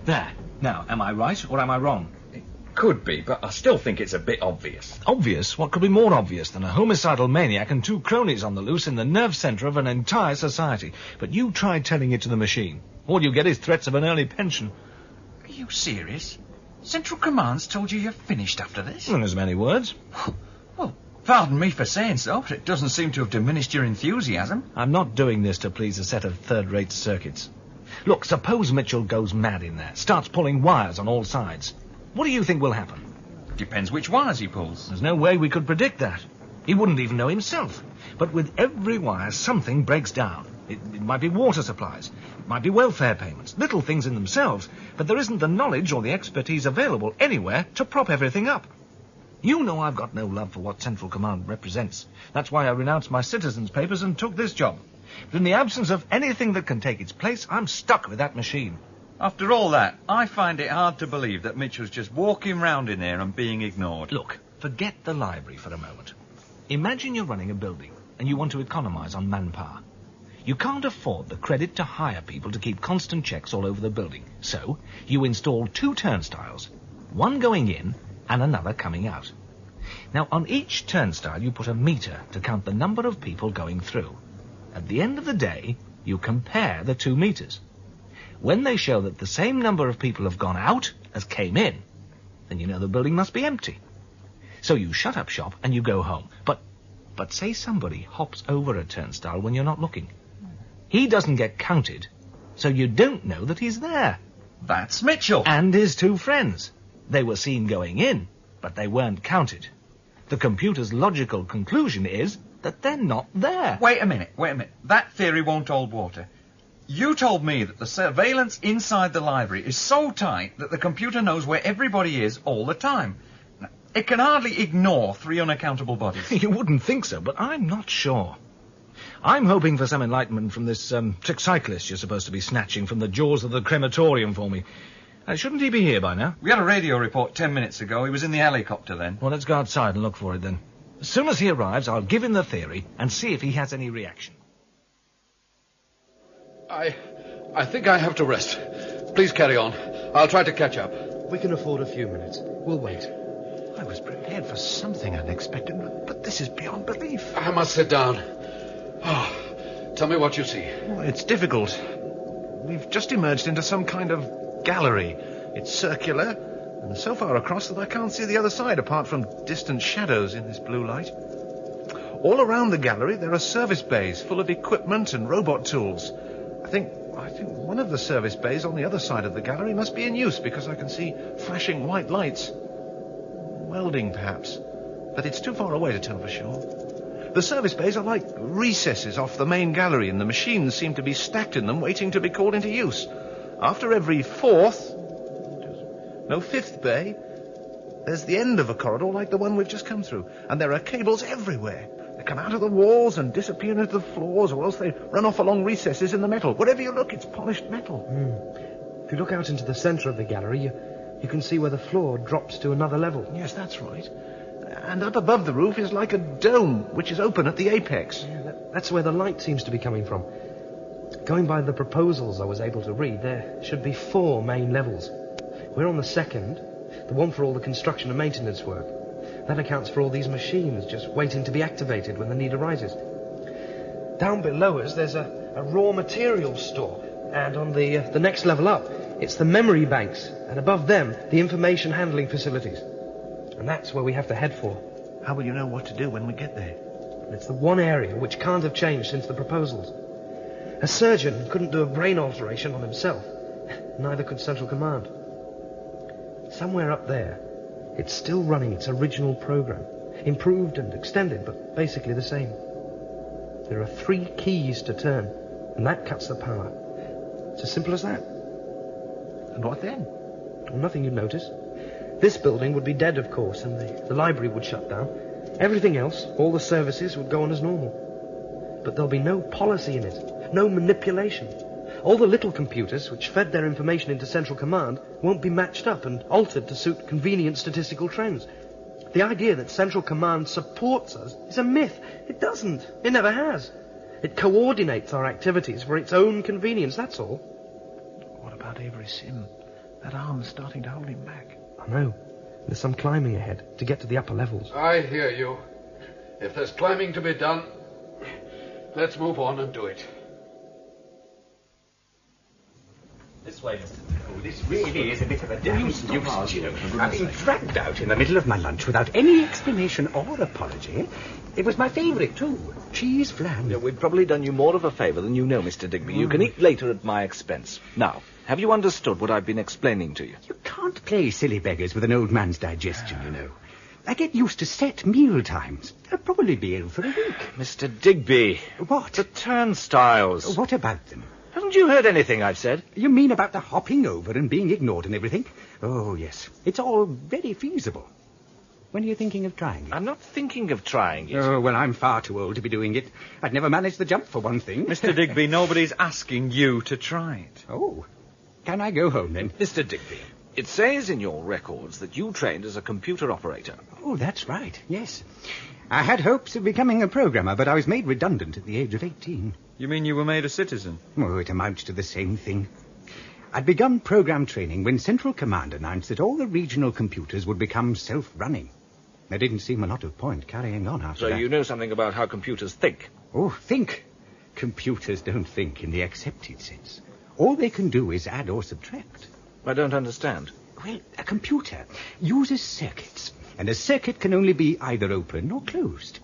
There. Now, am I right or am I wrong? It could be, but I still think it's a bit obvious. Obvious? What could be more obvious than a homicidal maniac and 2 cronies on the loose in the nerve centre of an entire society? But you tried telling it to the machine. All you get is threats of an early pension. Are you serious? Central Command's told you you're finished after this? In as many words. Well, pardon me for saying so, but it doesn't seem to have diminished your enthusiasm. I'm not doing this to please a set of third-rate circuits. Look, suppose Mitchell goes mad in there, starts pulling wires on all sides. What do you think will happen? Depends which wires he pulls. There's no way we could predict that. He wouldn't even know himself. But with every wire, something breaks down. It might be water supplies. It might be welfare payments. Little things in themselves. But there isn't the knowledge or the expertise available anywhere to prop everything up. You know I've got no love for what Central Command represents. That's why I renounced my citizens' papers and took this job. But in the absence of anything that can take its place, I'm stuck with that machine. After all that, I find it hard to believe that Mitchell's just walking round in there and being ignored. Look, forget the library for a moment. Imagine you're running a building and you want to economise on manpower. You can't afford the credit to hire people to keep constant checks all over the building. So, you install 2 turnstiles, one going in and another coming out. Now, on each turnstile you put a meter to count the number of people going through. At the end of the day, you compare the 2 meters. When they show that the same number of people have gone out as came in, then you know the building must be empty. So you shut up shop and you go home. But say somebody hops over a turnstile when you're not looking. He doesn't get counted, so you don't know that he's there. That's Mitchell. And his 2 friends. They were seen going in, but they weren't counted. The computer's logical conclusion is that they're not there. Wait a minute. That theory won't hold water. You told me that the surveillance inside the library is so tight that the computer knows where everybody is all the time. It can hardly ignore 3 unaccountable bodies. You wouldn't think so, but I'm not sure. I'm hoping for some enlightenment from this trick cyclist you're supposed to be snatching from the jaws of the crematorium for me. Shouldn't he be here by now? We had a radio report 10 minutes ago. He was in the helicopter then. Well, let's go outside and look for it then. As soon as he arrives, I'll give him the theory and see if he has any reaction. I think I have to rest. Please carry on. I'll try to catch up. We can afford a few minutes. We'll wait. I was prepared for something unexpected, but this is beyond belief. I must sit down. Oh, tell me what you see. Well, it's difficult. We've just emerged into some kind of gallery. It's circular, and so far across that I can't see the other side apart from distant shadows in this blue light. All around the gallery there are service bays full of equipment and robot tools. I think one of the service bays on the other side of the gallery must be in use because I can see flashing white lights. Welding, perhaps. But it's too far away to tell for sure. The service bays are like recesses off the main gallery, and the machines seem to be stacked in them, waiting to be called into use. After every fifth bay, there's the end of a corridor like the one we've just come through, and there are cables everywhere. They come out of the walls and disappear into the floors, or else they run off along recesses in the metal. Wherever you look, it's polished metal. If you look out into the centre of the gallery, you can see where the floor drops to another level. Yes, that's right. And up above the roof is like a dome, which is open at the apex. Yeah, that's where the light seems to be coming from. Going by the proposals I was able to read, there should be 4 main levels. We're on the second, the one for all the construction and maintenance work. That accounts for all these machines just waiting to be activated when the need arises. Down below us, there's a raw materials store. And on the next level up, it's the memory banks. And above them, the information handling facilities. And that's where we have to head for. How will you know what to do when we get there? It's the one area which can't have changed since the proposals. A surgeon couldn't do a brain alteration on himself. Neither could Central Command. Somewhere up there, it's still running its original program. Improved and extended, but basically the same. There are 3 keys to turn, and that cuts the power. It's as simple as that. And what then? Well, nothing you'd notice. This building would be dead, of course, and the library would shut down. Everything else, all the services, would go on as normal. But there'll be no policy in it, no manipulation. All the little computers which fed their information into Central Command won't be matched up and altered to suit convenient statistical trends. The idea that Central Command supports us is a myth. It doesn't. It never has. It coordinates our activities for its own convenience, that's all. What about Avery Sim? That arm's starting to hold him back. I know. There's some climbing ahead to get to the upper levels. I hear you. If there's climbing to be done, let's move on and do it. This way, Mr. Oh, this really is a bit of a damn nuisance, you know. I've been dragged out in the middle of my lunch without any explanation or apology. It was my favourite, too. Cheese flan. Yeah, we've probably done you more of a favour than you know, Mr. Digby. You can eat later at my expense. Now, have you understood what I've been explaining to you? You can't play silly beggars with an old man's digestion, you know. I get used to set meal times. I'll probably be ill for a week. Mr. Digby. What? The turnstiles. What about them? Haven't you heard anything I've said? You mean about the hopping over and being ignored and everything? Oh, yes. It's all very feasible. When are you thinking of trying it? I'm not thinking of trying it. Oh, well, I'm far too old to be doing it. I'd never managed the jump, for one thing. Mr. Digby, nobody's asking you to try it. Oh. Can I go home, then? Mr. Digby, it says in your records that you trained as a computer operator. Oh, that's right, yes. I had hopes of becoming a programmer, but I was made redundant at the age of 18. You mean you were made a citizen? Oh, it amounts to the same thing. I'd begun program training when Central Command announced that all the regional computers would become self-running. There didn't seem a lot of point carrying on after that. So you know something about how computers think? Oh, think? Computers don't think in the accepted sense. All they can do is add or subtract. I don't understand. Well, a computer uses circuits, and a circuit can only be either open or closed.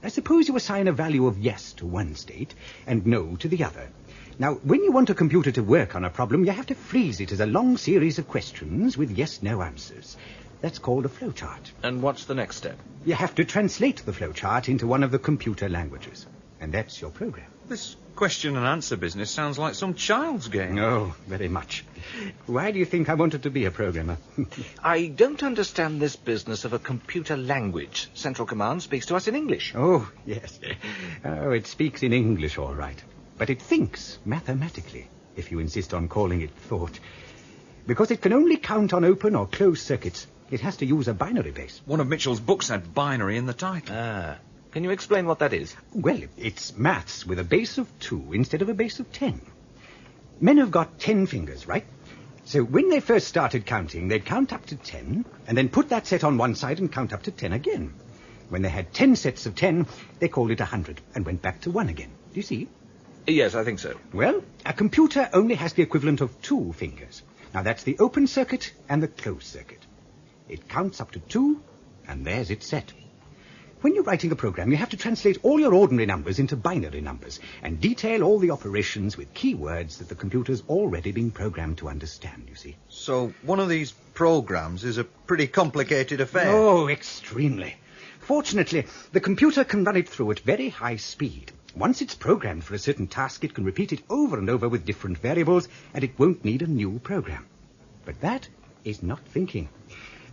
I suppose you assign a value of yes to one state and no to the other. Now, when you want a computer to work on a problem, you have to freeze it as a long series of questions with yes-no answers. That's called a flowchart. And what's the next step? You have to translate the flowchart into one of the computer languages. And that's your program. This question and answer business sounds like some child's game. Oh, very much. Why do you think I wanted to be a programmer? I don't understand this business of a computer language. Central Command speaks to us in English. Oh, yes. Oh, it speaks in English, all right. But it thinks mathematically, if you insist on calling it thought. Because it can only count on open or closed circuits, it has to use a binary base. One of Mitchell's books had binary in the title. Ah. Can you explain what that is? Well, it's maths with a base of 2 instead of a base of 10. Men have got 10 fingers, right? So when they first started counting, they'd count up to 10, and then put that set on one side and count up to 10 again. When they had 10 sets of 10, they called it 100, and went back to 1 again. Do you see? Yes, I think so. Well, a computer only has the equivalent of 2 fingers. Now, that's the open circuit and the closed circuit. It counts up to 2, and there's its set. When you're writing a program, you have to translate all your ordinary numbers into binary numbers and detail all the operations with keywords that the computer's already been programmed to understand, you see. So one of these programs is a pretty complicated affair. Oh, extremely. Fortunately, the computer can run it through at very high speed. Once it's programmed for a certain task, it can repeat it over and over with different variables, and it won't need a new program. But that is not thinking.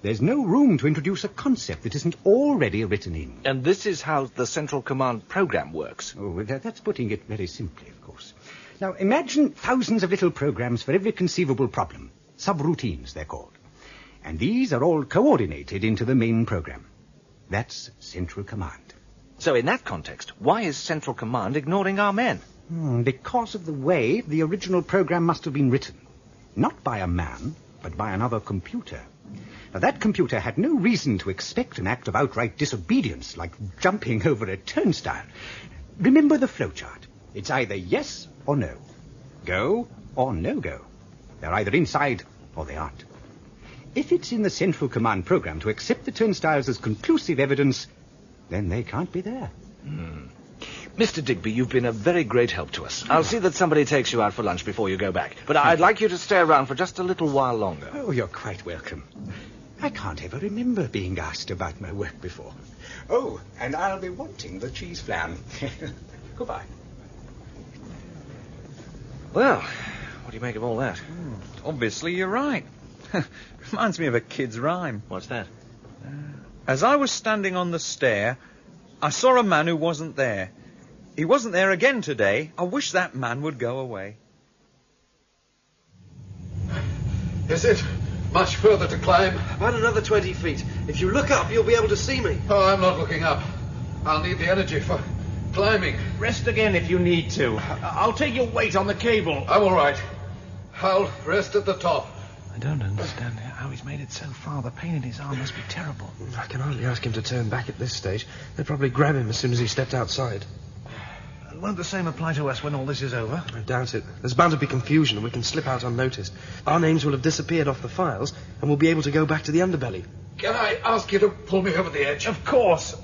There's no room to introduce a concept that isn't already written in. And this is how the Central Command program works. Oh, that's putting it very simply, of course. Now, imagine thousands of little programs for every conceivable problem. Subroutines, they're called. And these are all coordinated into the main program. That's Central Command. So in that context, why is Central Command ignoring our men? Because of the way the original program must have been written. Not by a man, but by another computer. Now, that computer had no reason to expect an act of outright disobedience, like jumping over a turnstile. Remember the flowchart. It's either yes or no. Go or no go. They're either inside or they aren't. If it's in the Central Command program to accept the turnstiles as conclusive evidence, then they can't be there. Mr. Digby, you've been a very great help to us. I'll see that somebody takes you out for lunch before you go back. But I'd like you to stay around for just a little while longer. Oh, you're quite welcome. I can't ever remember being asked about my work before. Oh, and I'll be wanting the cheese flan. Goodbye. Well, what do you make of all that? Obviously, you're right. Reminds me of a kid's rhyme. What's that? As I was standing on the stair, I saw a man who wasn't there. He wasn't there again today. I wish that man would go away. Is it much further to climb? About another 20 feet. If you look up, you'll be able to see me. Oh, I'm not looking up. I'll need the energy for climbing. Rest again if you need to. I'll take your weight on the cable. I'm all right. I'll rest at the top. I don't understand how he's made it so far. The pain in his arm must be terrible. I can hardly ask him to turn back at this stage. They'd probably grab him as soon as he stepped outside. Won't the same apply to us when all this is over? I doubt it. There's bound to be confusion and we can slip out unnoticed. Our names will have disappeared off the files and we'll be able to go back to the underbelly. Can I ask you to pull me over the edge? Of course.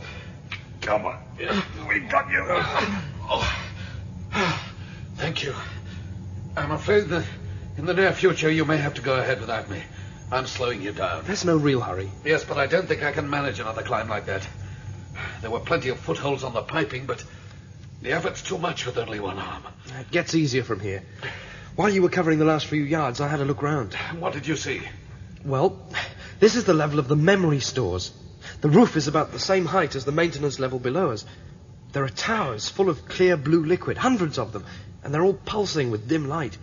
Come on. We've got you. Thank you. I'm afraid that in the near future you may have to go ahead without me. I'm slowing you down. There's no real hurry. Yes, but I don't think I can manage another climb like that. There were plenty of footholds on the piping, but the effort's too much with only one arm. It gets easier from here. While you were covering the last few yards, I had a look round. What did you see? Well, this is the level of the memory stores. The roof is about the same height as the maintenance level below us. There are towers full of clear blue liquid, hundreds of them, and they're all pulsing with dim light.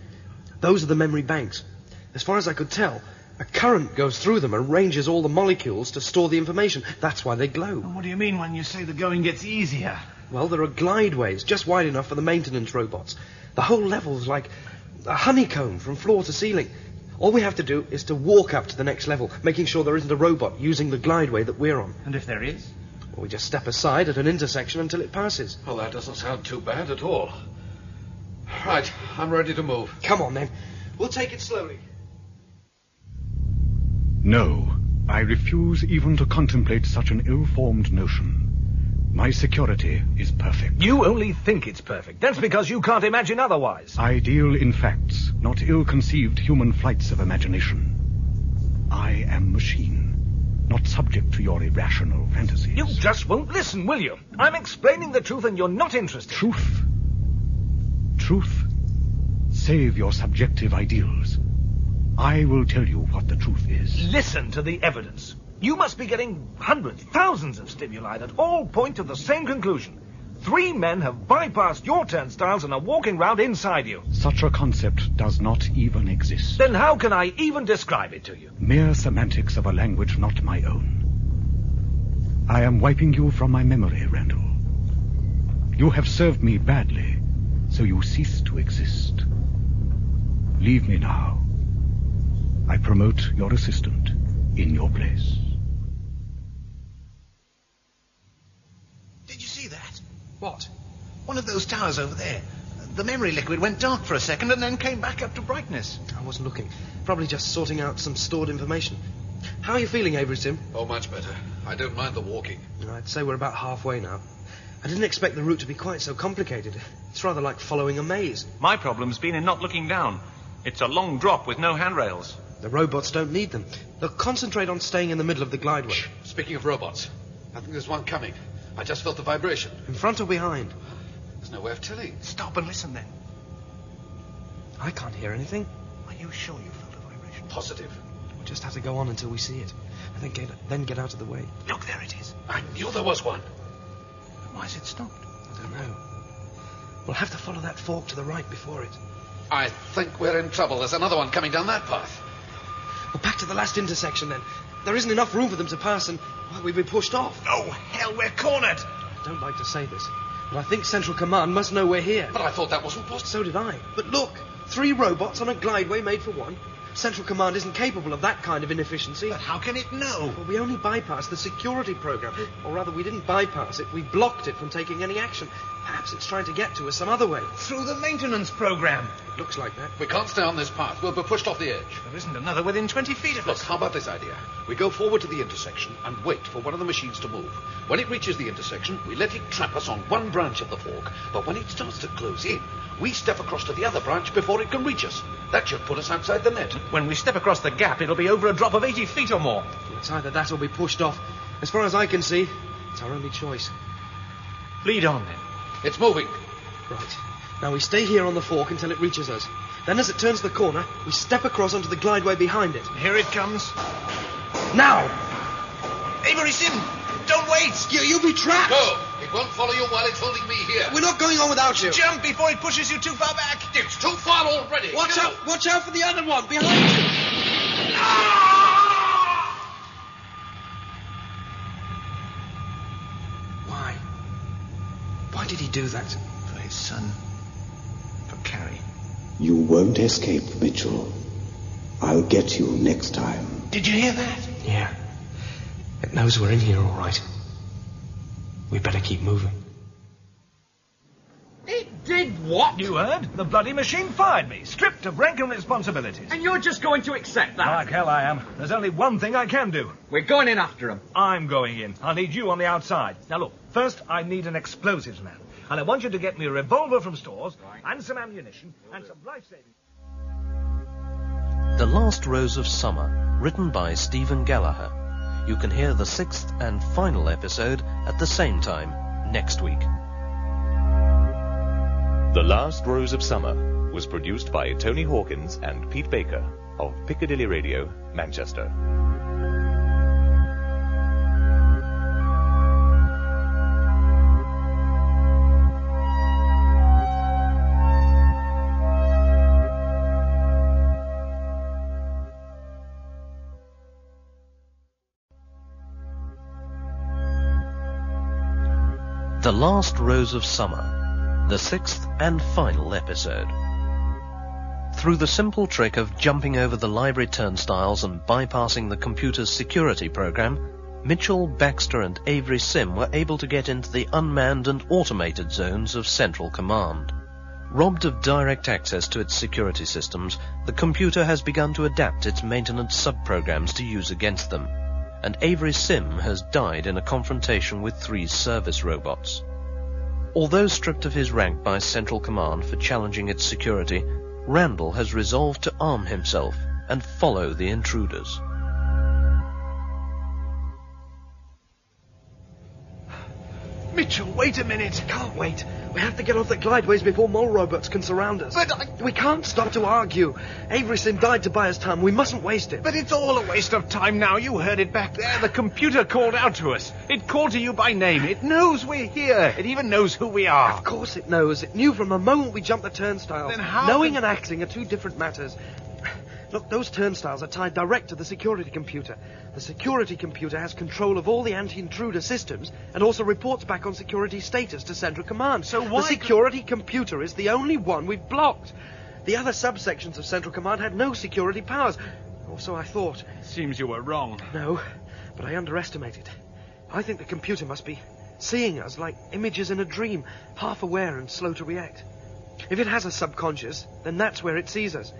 Those are the memory banks. As far as I could tell, a current goes through them and arranges all the molecules to store the information. That's why they glow. What do you mean when you say the going gets easier? Well, there are glideways just wide enough for the maintenance robots. The whole level's like a honeycomb from floor to ceiling. All we have to do is to walk up to the next level, making sure there isn't a robot using the glideway that we're on. And if there is? Well, we just step aside at an intersection until it passes. Well, that doesn't sound too bad at all. Right, I'm ready to move. Come on, then. We'll take it slowly. No, I refuse even to contemplate such an ill-formed notion. My security is perfect. You only think it's perfect. That's because you can't imagine otherwise. I deal in facts, not ill-conceived human flights of imagination. I am machine, not subject to your irrational fantasies. You just won't listen, will you? I'm explaining the truth and you're not interested. Truth? Truth? Save your subjective ideals. I will tell you what the truth is. Listen to the evidence. You must be getting hundreds, thousands of stimuli that all point to the same conclusion. 3 men have bypassed your turnstiles and are walking round inside you. Such a concept does not even exist. Then how can I even describe it to you? Mere semantics of a language not my own. I am wiping you from my memory, Randall. You have served me badly, so you cease to exist. Leave me now. I promote your assistant in your place. Did you see that? What? One of those towers over there. The memory liquid went dark for a second and then came back up to brightness. I wasn't looking. Probably just sorting out some stored information. How are you feeling, Avery Sim? Oh, much better. I don't mind the walking. I'd say we're about halfway now. I didn't expect the route to be quite so complicated. It's rather like following a maze. My problem's been in not looking down. It's a long drop with no handrails. The robots don't need them. They'll concentrate on staying in the middle of the glideway. Shh. Speaking of robots, I think there's one coming. I just felt the vibration. In front or behind? There's no way of telling. Stop and listen then. I can't hear anything. Are you sure you felt a vibration? Positive. We'll just have to go on until we see it. And then get out of the way. Look, there it is. I knew there was one. Why's it stopped? I don't know. We'll have to follow that fork to the right before it. I think we're in trouble. There's another one coming down that path. Well, back to the last intersection then. There isn't enough room for them to pass and, well, we've been pushed off. Oh, hell, we're cornered. I don't like to say this, but I think Central Command must know we're here. But I thought that wasn't possible. So did I. But look, 3 robots on a glideway made for one. Central Command isn't capable of that kind of inefficiency. But how can it know? Well, we only bypassed the security program. Or rather, we didn't bypass it. We blocked it from taking any action. Perhaps it's trying to get to us some other way. Through the maintenance program. It looks like that. We can't stay on this path. We'll be pushed off the edge. There isn't another within 20 feet of Look, us. how about this idea? We go forward to the intersection and wait for one of the machines to move. When it reaches the intersection, we let it trap us on one branch of the fork. But when it starts to close in, we step across to the other branch before it can reach us. That should put us outside the net. When we step across the gap, it'll be over a drop of 80 feet or more. It's either that or be pushed off. As far as I can see, it's our only choice. Lead on, then. It's moving. Right. Now we stay here on the fork until it reaches us. Then as it turns the corner, we step across onto the glideway behind it. Here it comes. Now! Avery Sim, don't wait. You'll be trapped. No, it won't follow you while it's holding me here. We're not going on without you. Jump before it pushes you too far back. It's too far already. Watch out for the other one behind you. Why did he do that? For his son. For Carrie. You won't escape, Mitchell. I'll get you next time. Did you hear that? Yeah. It knows we're in here all right. We better keep moving. It did what? You heard? The bloody machine fired me, stripped of rank and responsibilities. And you're just going to accept that? Like hell I am. There's only one thing I can do. We're going in after him. I'm going in. I'll need you on the outside. Now look, first I need an explosives man. And I want you to get me a revolver from stores, and some ammunition, and some life-saving... The Last Rose of Summer, written by Stephen Gallagher. You can hear the 6th and final episode at the same time next week. The Last Rose of Summer was produced by Tony Hawkins and Pete Baker of Piccadilly Radio, Manchester. The Last Rose of Summer, the 6th and final episode. Through the simple trick of jumping over the library turnstiles and bypassing the computer's security program, Mitchell, Baxter and Avery Sim were able to get into the unmanned and automated zones of Central Command. Robbed of direct access to its security systems, the computer has begun to adapt its maintenance sub-programs to use against them, and Avery Sim has died in a confrontation with 3 service robots. Although stripped of his rank by Central Command for challenging its security, Randall has resolved to arm himself and follow the intruders. Mitchell, wait a minute. Can't wait. We have to get off the glideways before more robots can surround us. But we can't stop to argue. Avery Sim died to buy us time. We mustn't waste it. But it's all a waste of time now. You heard it back there. The computer called out to us. It called to you by name. It knows we're here. It even knows who we are. Of course it knows. It knew from the moment we jumped the turnstiles. Then how Knowing and acting are 2 different matters. Look, those turnstiles are tied direct to the security computer. The security computer has control of all the anti-intruder systems and also reports back on security status to Central Command. So why... The security computer is the only one we've blocked. The other subsections of Central Command had no security powers. Or so I thought. Seems you were wrong. No, but I underestimated. I think the computer must be seeing us like images in a dream, half aware and slow to react. If it has a subconscious, then that's where it sees us.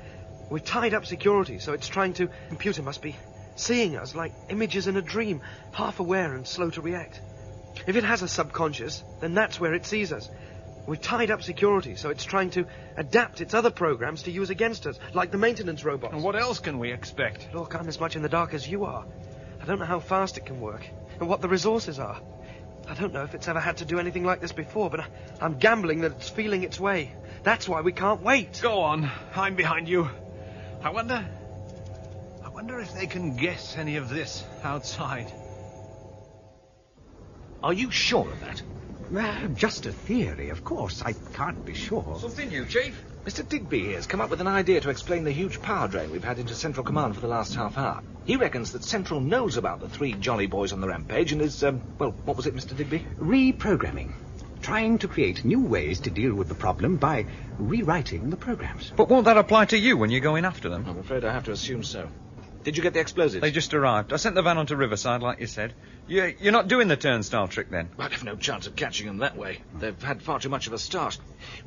We've tied up security, so it's trying to... Computer must be seeing us like images in a dream, half aware and slow to react. If it has a subconscious, then that's where it sees us. We've tied up security, so it's trying to adapt its other programs to use against us, like the maintenance robots. And what else can we expect? Look, I'm as much in the dark as you are. I don't know how fast it can work, and what the resources are. I don't know if it's ever had to do anything like this before, but I'm gambling that it's feeling its way. That's why we can't wait. Go on. I'm behind you. I wonder if they can guess any of this outside. Are you sure of that? Just a theory, of course. I can't be sure. Something new, Chief? Mr. Digby here has come up with an idea to explain the huge power drain we've had into Central Command for the last half hour. He reckons that Central knows about the 3 jolly boys on the rampage and is, well, what was it, Mr. Digby? Reprogramming. Trying to create new ways to deal with the problem by rewriting the programs. But won't that apply to you when you're going after them? I'm afraid I have to assume so. Did you get the explosives? They just arrived. I sent the van onto Riverside, like you said. You're not doing the turnstile trick, then? I'd have no chance of catching them that way. They've had far too much of a start.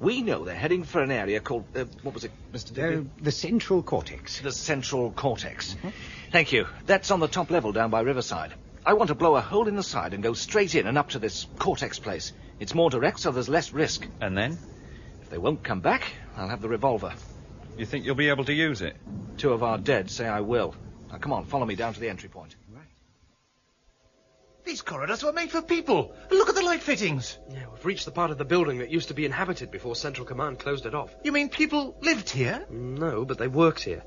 We know they're heading for an area called... what was it, Mr. Digby? The central cortex. The central cortex. Mm-hmm. Thank you. That's on the top level down by Riverside. I want to blow a hole in the side and go straight in and up to this cortex place. It's more direct, so there's less risk. And then? If they won't come back, I'll have the revolver. You think you'll be able to use it? 2 of our dead say I will. Now, come on, follow me down to the entry point. Right. These corridors were made for people. Look at the light fittings. Yeah, we've reached the part of the building that used to be inhabited before Central Command closed it off. You mean people lived here? No, but they worked here.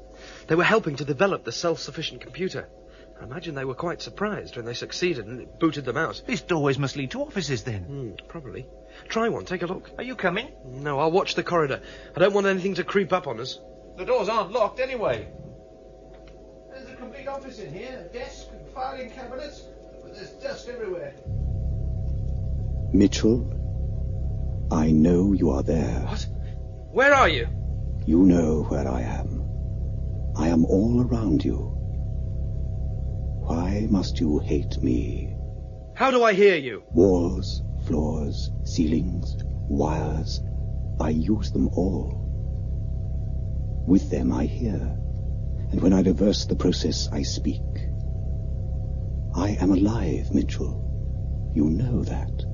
They were helping to develop the self-sufficient computer. I imagine they were quite surprised when they succeeded and it booted them out. These doorways must lead to offices, then. Probably. Try one, take a look. Are you coming? No, I'll watch the corridor. I don't want anything to creep up on us. The doors aren't locked anyway. There's a complete office in here, a desk and filing cabinets, but there's dust everywhere. Mitchell, I know you are there. What? Where are you? You know where I am. I am all around you. Why must you hate me? How do I hear you? Walls, floors, ceilings, wires. I use them all. With them I hear, and when I reverse the process, I speak. I am alive, Mitchell. You know that.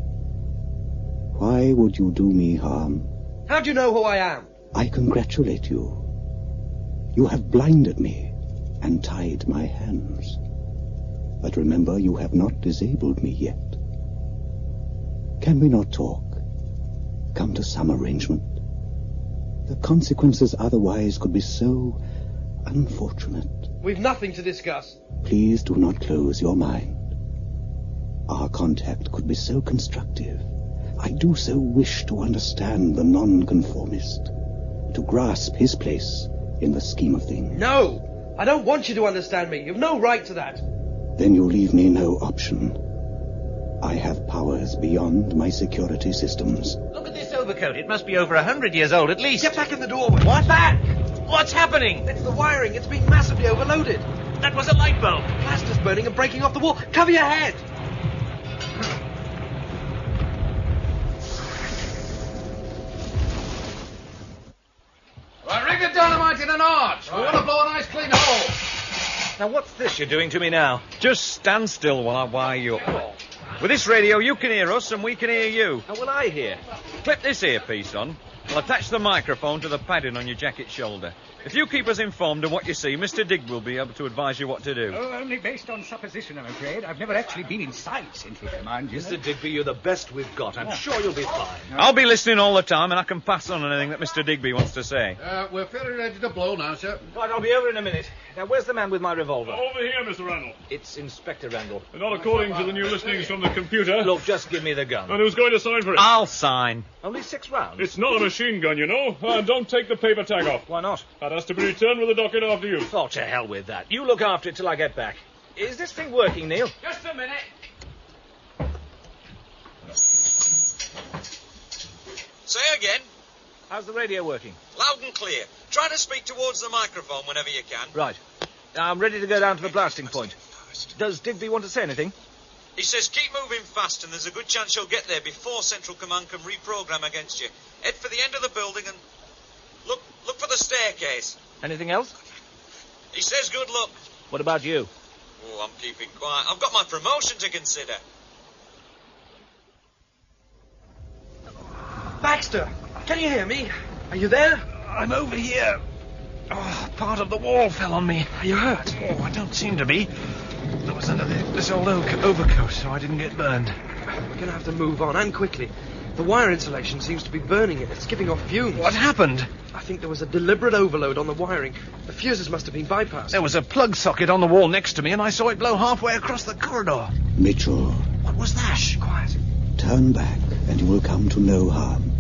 Why would you do me harm? How do you know who I am? I congratulate you. You have blinded me and tied my hands. But remember, you have not disabled me yet. Can we not talk? Come to some arrangement? The consequences otherwise could be so unfortunate. We've nothing to discuss. Please do not close your mind. Our contact could be so constructive. I do so wish to understand the nonconformist, to grasp his place in the scheme of things. No! I don't want you to understand me. You've no right to that. Then you leave me no option. I have powers beyond my security systems. Look at this overcoat. It must be over 100 years old at least. Get back in the doorway. What's that? What's happening? It's the wiring. It's been massively overloaded. That was a light bulb. Plaster's burning and breaking off the wall. Cover your head. Right, rig the dynamite in an arch. We want to blow a nice clean hole. Now, what's this you're doing to me now? Just stand still while I wire you up. With this radio, you can hear us and we can hear you. How will I hear? Clip this earpiece on. I'll attach the microphone to the padding on your jacket shoulder. If you keep us informed of what you see, Mr. Digby will be able to advise you what to do. Oh, only based on supposition, I'm afraid. I've never actually been inside Central Command, you know. Mr. Digby, you're the best we've got. I'm sure you'll be fine. I'll be listening all the time, and I can pass on anything that Mr. Digby wants to say. We're fairly ready to blow now, sir. Right, I'll be over in a minute. Now, where's the man with my revolver? Over here, Mr. Randall. It's Inspector Randall. Not according to the new listings from the computer. Look, just give me the gun. And who's going to sign for it? I'll sign. Only 6 rounds. It's not a machine gun, you know. Don't take the paper tag off. Why not? That has to be returned with the docket after you. Oh, to hell with that. You look after it till I get back. Is this thing working, Neil? Just a minute. Say again. How's the radio working? Loud and clear. Try to speak towards the microphone whenever you can. Right. I'm ready to go down to the blasting point. Does Digby want to say anything? He says keep moving fast and there's a good chance you'll get there before Central Command can reprogram against you. Head for the end of the building and look for the staircase. Anything else? He says good luck. What about you? Oh, I'm keeping quiet. I've got my promotion to consider. Baxter, can you hear me? Are you there? I'm over here. Oh, part of the wall fell on me. Are you hurt? Oh, I don't seem to be. I was under this old overcoat, so I didn't get burned. We're going to have to move on, and quickly. The wire insulation seems to be burning it. It's giving off fumes. What happened? I think there was a deliberate overload on the wiring. The fuses must have been bypassed. There was a plug socket on the wall next to me, and I saw it blow halfway across the corridor. Mitchell. What was that? Shh, quiet. Turn back, and you will come to no harm.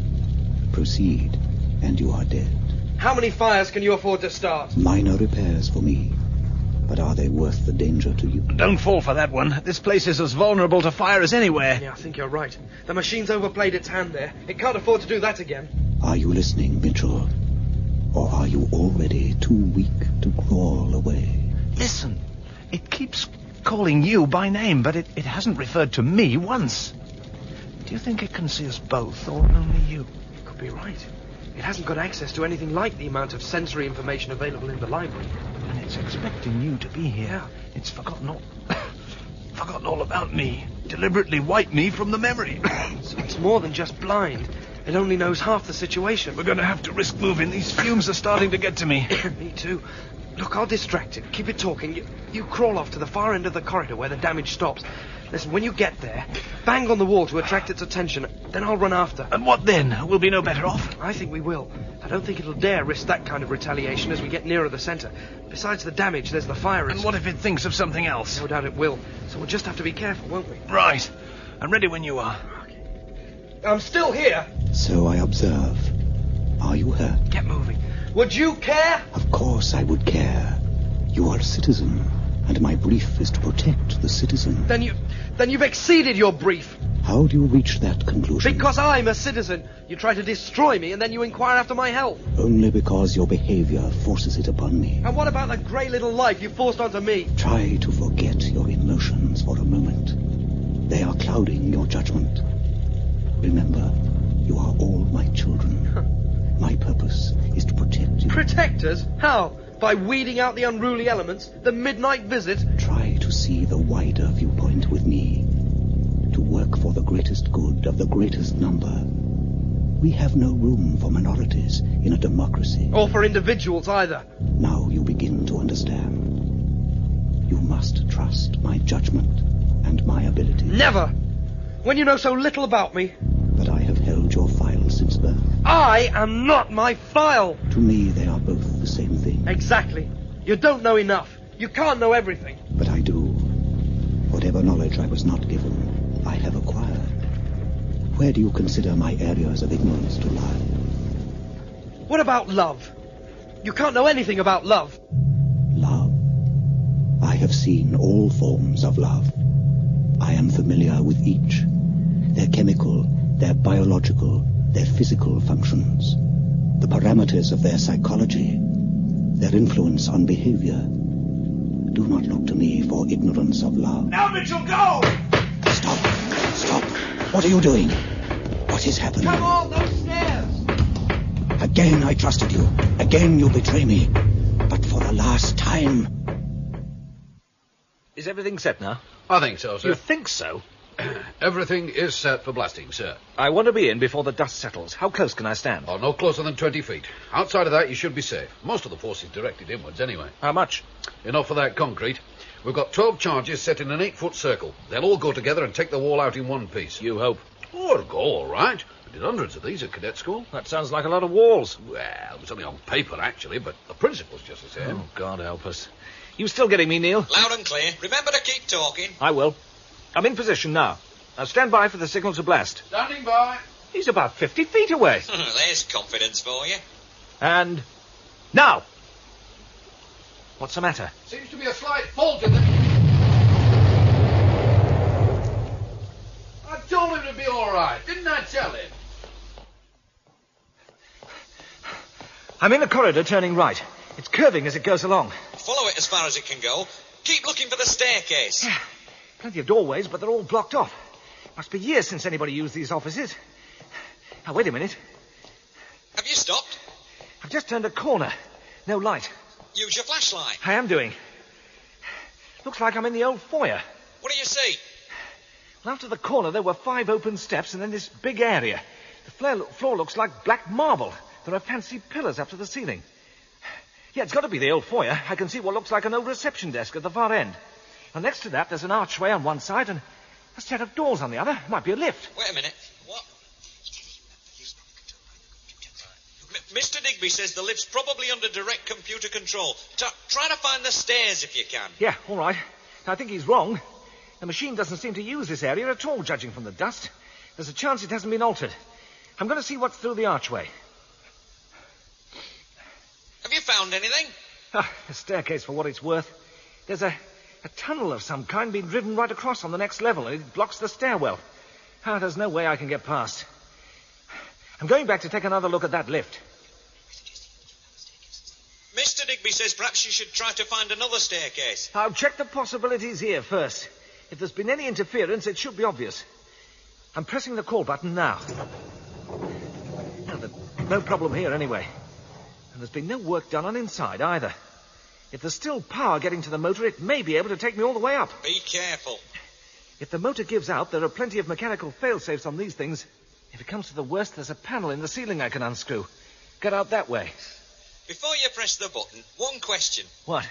Proceed, and you are dead. How many fires can you afford to start? Minor repairs for me. But are they worth the danger to you? Don't fall for that one. This place is as vulnerable to fire as anywhere. Yeah, I think you're right. The machine's overplayed its hand there. It can't afford to do that again. Are you listening, Mitchell? Or are you already too weak to crawl away? Listen, it keeps calling you by name, but it hasn't referred to me once. Do you think it can see us both, or only you? You could be right. It hasn't got access to anything like the amount of sensory information available in the library. And it's expecting you to be here. Yeah. It's forgotten all about me. Deliberately wiped me from the memory. So it's more than just blind. It only knows half the situation. We're going to have to risk moving. These fumes are starting to get to me. Me too. Look, I'll distract it. Keep it talking. You crawl off to the far end of the corridor where the damage stops. Listen, when you get there, bang on the wall to attract its attention. Then I'll run after. And what then? We'll be no better off? I think we will. I don't think it'll dare risk that kind of retaliation as we get nearer the centre. Besides the damage, there's the fire risk. And what if it thinks of something else? No doubt it will. So we'll just have to be careful, won't we? Right. I'm ready when you are. Okay. I'm still here. So I observe. Are you hurt? Get moving. Would you care? Of course I would care. You are a citizen, and my brief is to protect the citizen. Then you've exceeded your brief. How do you reach that conclusion? Because I'm a citizen. You try to destroy me, and then you inquire after my health. Only because your behavior forces it upon me. And what about the grey little life you forced onto me? Try to forget your emotions for a moment. They are clouding your judgment. Remember, you are all my children. My purpose is to protect you. Protect us? How? By weeding out the unruly elements? The midnight visit? Try to see the wider viewpoint with me. To work for the greatest good of the greatest number. We have no room for minorities in a democracy. Or for individuals either. Now you begin to understand. You must trust my judgment and my ability. Never! When you know so little about me. But I have held your file since birth. I am not my file! To me, they are both the same thing. Exactly. You don't know enough. You can't know everything. But I do. Whatever knowledge I was not given, I have acquired. Where do you consider my areas of ignorance to lie? What about love? You can't know anything about love. Love? I have seen all forms of love. I am familiar with each. Their chemical, their biological, their physical functions. The parameters of their psychology. Their influence on behavior. Do not look to me for ignorance of love. Now, Mitchell, go! Stop! Stop! What are you doing? What is happening? Come on, those stairs! Again I trusted you. Again you betray me. But for the last time... Is everything set now? I think so, sir. You think so? Everything is set for blasting, sir. I want to be in before the dust settles. How close can I stand? Oh, no closer than 20 feet. Outside of that, you should be safe. Most of the force is directed inwards anyway. How much? Enough for that concrete. We've got 12 charges set in an 8-foot circle. They'll all go together and take the wall out in one piece. You hope. Oh, it'll go all right. We did hundreds of these at cadet school. That sounds like a lot of walls. Well, it was only on paper, actually, but the principle's just the same. Oh, God help us. You still getting me, Neil? Loud and clear. Remember to keep talking. I will. I'm in position now. Now stand by for the signal to blast. Standing by. He's about 50 feet away. There's confidence for you. And now. What's the matter? Seems to be a slight fault in the... I told him to be all right. Didn't I tell him? I'm in the corridor turning right. It's curving as it goes along. Follow it as far as it can go. Keep looking for the staircase. Yeah, plenty of doorways, but they're all blocked off. Must be years since anybody used these offices. Now, wait a minute. Have you stopped? I've just turned a corner. No light. Use your flashlight. I am doing. Looks like I'm in the old foyer. What do you see? Well, after the corner, there were 5 open steps and then this big area. The floor looks like black marble. There are fancy pillars up to the ceiling. Yeah, it's got to be the old foyer. I can see what looks like an old reception desk at the far end. And next to that, there's an archway on one side and a set of doors on the other. Might be a lift. Wait a minute. What? Mr. Digby says the lift's probably under direct computer control. Try to find the stairs if you can. Yeah, all right. I think he's wrong. The machine doesn't seem to use this area at all, judging from the dust. There's a chance it hasn't been altered. I'm going to see what's through the archway. Have you found anything? A staircase for what it's worth. There's a tunnel of some kind being driven right across on the next level, and it blocks the stairwell. There's no way I can get past. I'm going back to take another look at that lift. Mr. Digby says perhaps you should try to find another staircase. I'll check the possibilities here first. If there's been any interference, it should be obvious. I'm pressing the call button now. There's no problem here anyway. And there's been no work done on inside either. If there's still power getting to the motor, it may be able to take me all the way up. Be careful. If the motor gives out, there are plenty of mechanical fail-safes on these things. If it comes to the worst, there's a panel in the ceiling I can unscrew. Get out that way. Before you press the button, one question. What?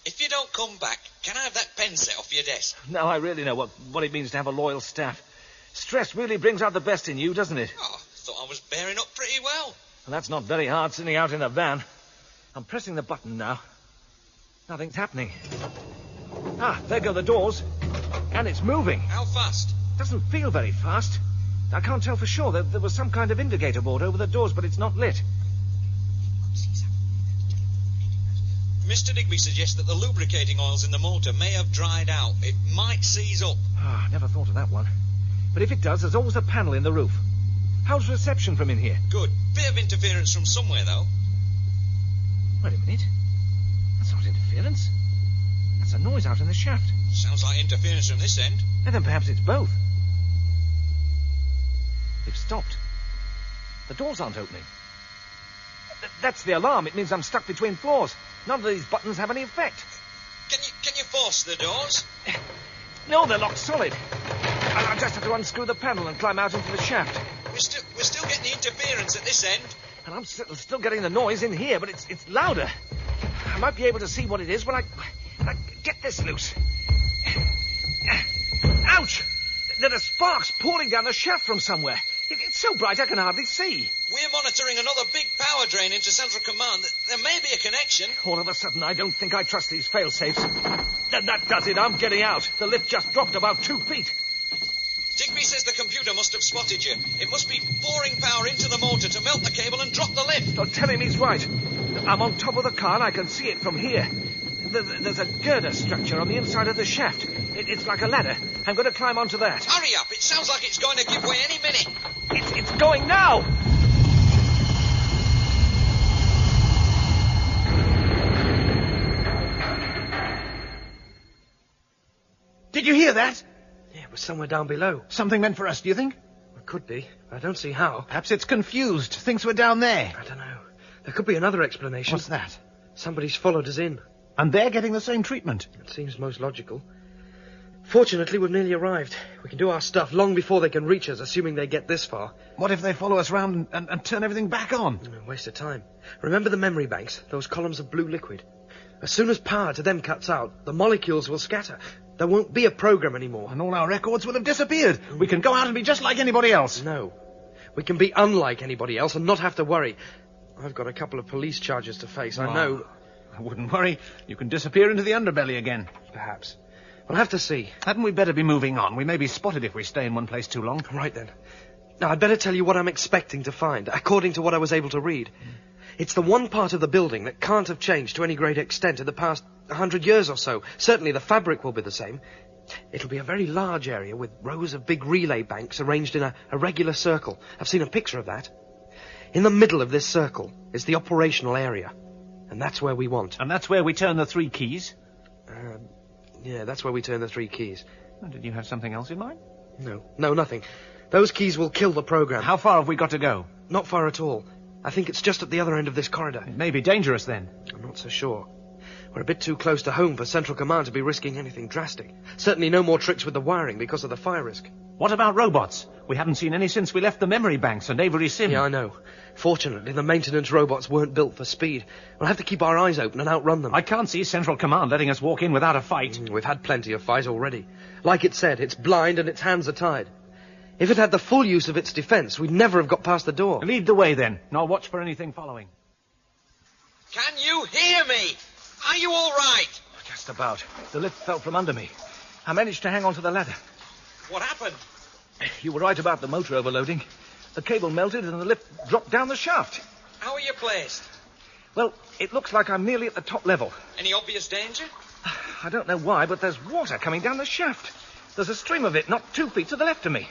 If you don't come back, can I have that pen set off your desk? Now I really know what it means to have a loyal staff. Stress really brings out the best in you, doesn't it? Oh, I thought I was bearing up pretty well. Well, that's not very hard sitting out in a van. I'm pressing the button now. Nothing's happening. There go the doors. And it's moving. How fast? Doesn't feel very fast. I can't tell for sure. There was some kind of indicator board over the doors, but it's not lit. Mr. Digby suggests that the lubricating oils in the motor may have dried out. It might seize up. Never thought of that one. But if it does, there's always a panel in the roof. How's reception from in here? Good. Bit of interference from somewhere, though. Wait a minute. That's not interference. That's a noise out in the shaft. Sounds like interference from this end. And then perhaps it's both. They've stopped. The doors aren't opening. That's the alarm. It means I'm stuck between floors. None of these buttons have any effect. Can you force the doors? No, they're locked solid. I'll just have to unscrew the panel and climb out into the shaft. We're still getting the interference at this end. And I'm still getting the noise in here, but it's louder. I might be able to see what it is when I get this loose. Ouch! There are sparks pouring down the shaft from somewhere. It's so bright I can hardly see. We're monitoring another big power drain into Central Command. There may be a connection. All of a sudden, I don't think I trust these fail-safes. That does it. I'm getting out. The lift just dropped about 2 feet. Digby says the computer must have spotted you. It must be pouring power into the motor to melt the cable and drop the lift. Oh, tell him he's right. I'm on top of the car and I can see it from here. There's a girder structure on the inside of the shaft. It's like a ladder. I'm going to climb onto that. Hurry up. It sounds like it's going to give way any minute. It's going now. Did you hear that? Yeah, it was somewhere down below. Something meant for us, do you think? It could be. I don't see how. Perhaps it's confused. Thinks we're down there. I don't know. There could be another explanation. What's that? Somebody's followed us in. And they're getting the same treatment. It seems most logical. Fortunately, we've nearly arrived. We can do our stuff long before they can reach us, assuming they get this far. What if they follow us round and turn everything back on? Waste of time. Remember the memory banks? Those columns of blue liquid? As soon as power to them cuts out, the molecules will scatter. There won't be a program anymore. And all our records will have disappeared. We can go out and be just like anybody else. No. We can be unlike anybody else and not have to worry. I've got a couple of police charges to face. I know. I wouldn't worry. You can disappear into the underbelly again. Perhaps. We'll have to see. Hadn't we better be moving on? We may be spotted if we stay in one place too long. Right then. Now, I'd better tell you what I'm expecting to find, according to what I was able to read. It's the one part of the building that can't have changed to any great extent in the past 100 years or so. Certainly the fabric will be the same. It'll be a very large area with rows of big relay banks arranged in a regular circle. I've seen a picture of that. In the middle of this circle is the operational area. And that's where we want. And that's where we turn the 3 keys? Yeah, that's where we turn the 3 keys. Oh, did you have something else in mind? No, nothing. Those keys will kill the program. How far have we got to go? Not far at all. I think it's just at the other end of this corridor. It may be dangerous, then. I'm not so sure. We're a bit too close to home for Central Command to be risking anything drastic. Certainly no more tricks with the wiring because of the fire risk. What about robots? We haven't seen any since we left the memory banks and Avery Sim. Yeah, I know. Fortunately, the maintenance robots weren't built for speed. We'll have to keep our eyes open and outrun them. I can't see Central Command letting us walk in without a fight. We've had plenty of fight already. Like it said, it's blind and its hands are tied. If it had the full use of its defense, we'd never have got past the door. Lead the way, then, and I'll watch for anything following. Can you hear me? Are you all right? Just about. The lift fell from under me. I managed to hang on to the ladder. What happened? You were right about the motor overloading. The cable melted and the lift dropped down the shaft. How are you placed? Well, it looks like I'm nearly at the top level. Any obvious danger? I don't know why, but there's water coming down the shaft. There's a stream of it not 2 feet to the left of me.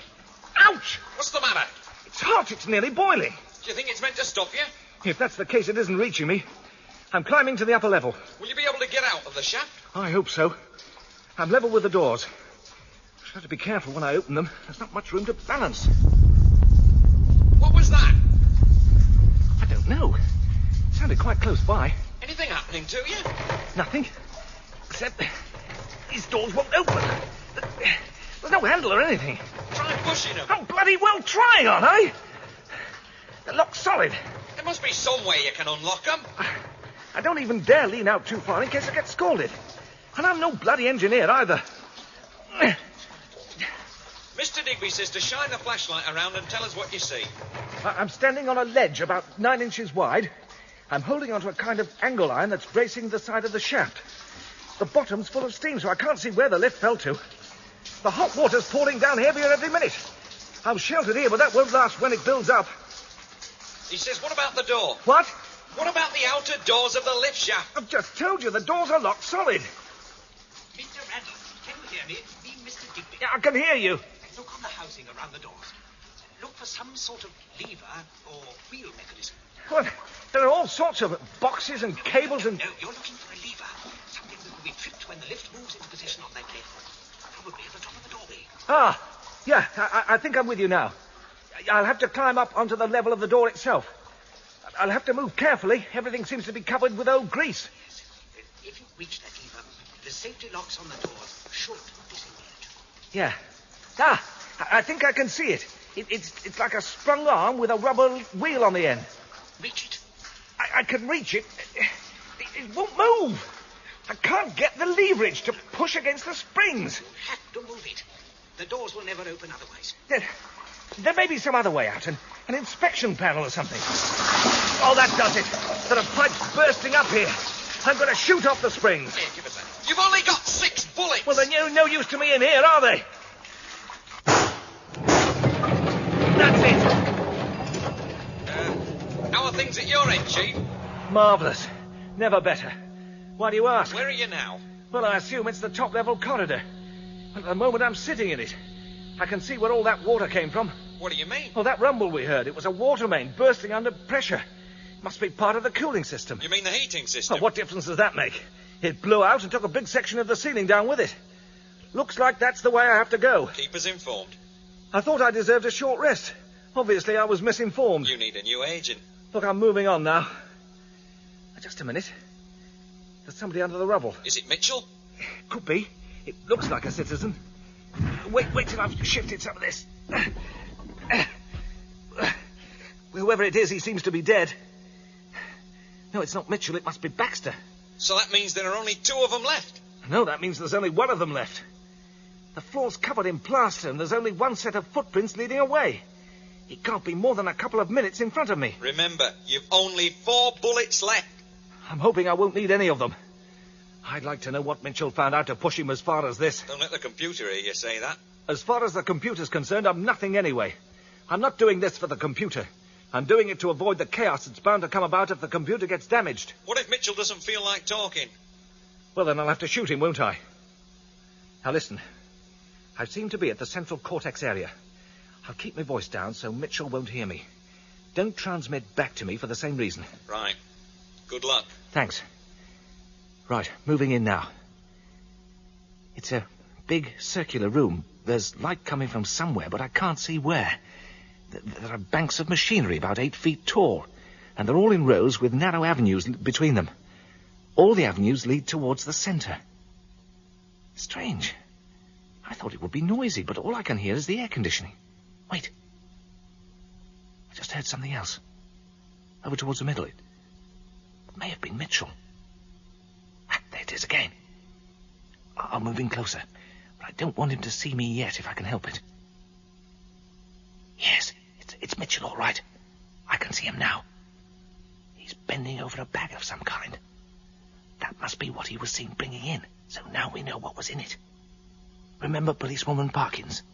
Ouch! What's the matter? It's hot. It's nearly boiling. Do you think it's meant to stop you? If that's the case, it isn't reaching me. I'm climbing to the upper level. Will you be able to get out of the shaft? I hope so. I'm level with the doors. I'll have to be careful when I open them. There's not much room to balance. What was that? I don't know. It sounded quite close by. Anything happening to you? Nothing. Except these doors won't open. There's no handle or anything. Try pushing them. I'm bloody well trying, aren't I? They're locked solid. There must be some way you can unlock them. I don't even dare lean out too far in case I get scalded. And I'm no bloody engineer either. Mr. Digby says to shine the flashlight around and tell us what you see. I'm standing on a ledge about 9 inches wide. I'm holding onto a kind of angle iron that's bracing the side of the shaft. The bottom's full of steam, so I can't see where the lift fell to. The hot water's pouring down heavier every minute. I'm sheltered here, but that won't last when it builds up. He says, what about the door? What? What about the outer doors of the lift shaft? I've just told you the doors are locked solid. Mr. Randall, can you hear me? It's me, Mr. Digby. Yeah, I can hear you. Look on the housing around the doors. Look for some sort of lever or wheel mechanism. Well, there are all sorts of boxes and cables and... No, you're looking for a lever. Something that will be tripped when the lift moves into position on that lid. Probably at the top of the doorway. Ah, yeah, I think I'm with you now. I'll have to climb up onto the level of the door itself. I'll have to move carefully. Everything seems to be covered with old grease. Yes. If you reach that lever, the safety locks on the doors should disengage. Yeah. Ah, I think I can see it. It's like a sprung arm with a rubber wheel on the end. Reach it. I can reach it. It won't move. I can't get the leverage to push against the springs. You have to move it. The doors will never open otherwise. There may be some other way out, an inspection panel or something. Oh, that does it. There are pipes bursting up here. I'm going to shoot off the springs. Here, give us that. You've only got 6 bullets. Well, they're no use to me in here, are they? That's it. How are things at your end, Chief? Marvellous. Never better. Why do you ask? Where are you now? Well, I assume it's the top-level corridor. At the moment, I'm sitting in it. I can see where all that water came from. What do you mean? Well, that rumble we heard, it was a water main bursting under pressure. Must be part of the cooling system. You mean the heating system? Well, what difference does that make? It blew out and took a big section of the ceiling down with it. Looks like that's the way I have to go. Keep us informed. I thought I deserved a short rest. Obviously, I was misinformed. You need a new agent. Look, I'm moving on now. Just a minute. There's somebody under the rubble. Is it Mitchell? Could be. It looks like a citizen. Wait till I've shifted some of this. Whoever it is, he seems to be dead. No, it's not Mitchell. It must be Baxter. So that means there are only 2 of them left? No, that means there's only one of them left. The floor's covered in plaster, and there's only one set of footprints leading away. It can't be more than a couple of minutes in front of me. Remember, you've only 4 bullets left. I'm hoping I won't need any of them. I'd like to know what Mitchell found out to push him as far as this. Don't let the computer hear you say that. As far as the computer's concerned, I'm nothing anyway. I'm not doing this for the computer. I'm doing it to avoid the chaos that's bound to come about if the computer gets damaged. What if Mitchell doesn't feel like talking? Well, then I'll have to shoot him, won't I? Now, listen. I seem to be at the central cortex area. I'll keep my voice down so Mitchell won't hear me. Don't transmit back to me for the same reason. Right. Good luck. Thanks. Right, moving in now. It's a big circular room. There's light coming from somewhere, but I can't see where. There are banks of machinery about 8 feet tall, and they're all in rows with narrow avenues between them. All the avenues lead towards the centre. Strange. I thought it would be noisy, but all I can hear is the air conditioning. Wait. I just heard something else. Over towards the middle. It may have been Mitchell. Ah, there it is again. I'll move in closer, but I don't want him to see me yet if I can help it. Yes, it's Mitchell, all right. I can see him now. He's bending over a bag of some kind. That must be what he was seen bringing in, so now we know what was in it. Remember policewoman Parkins?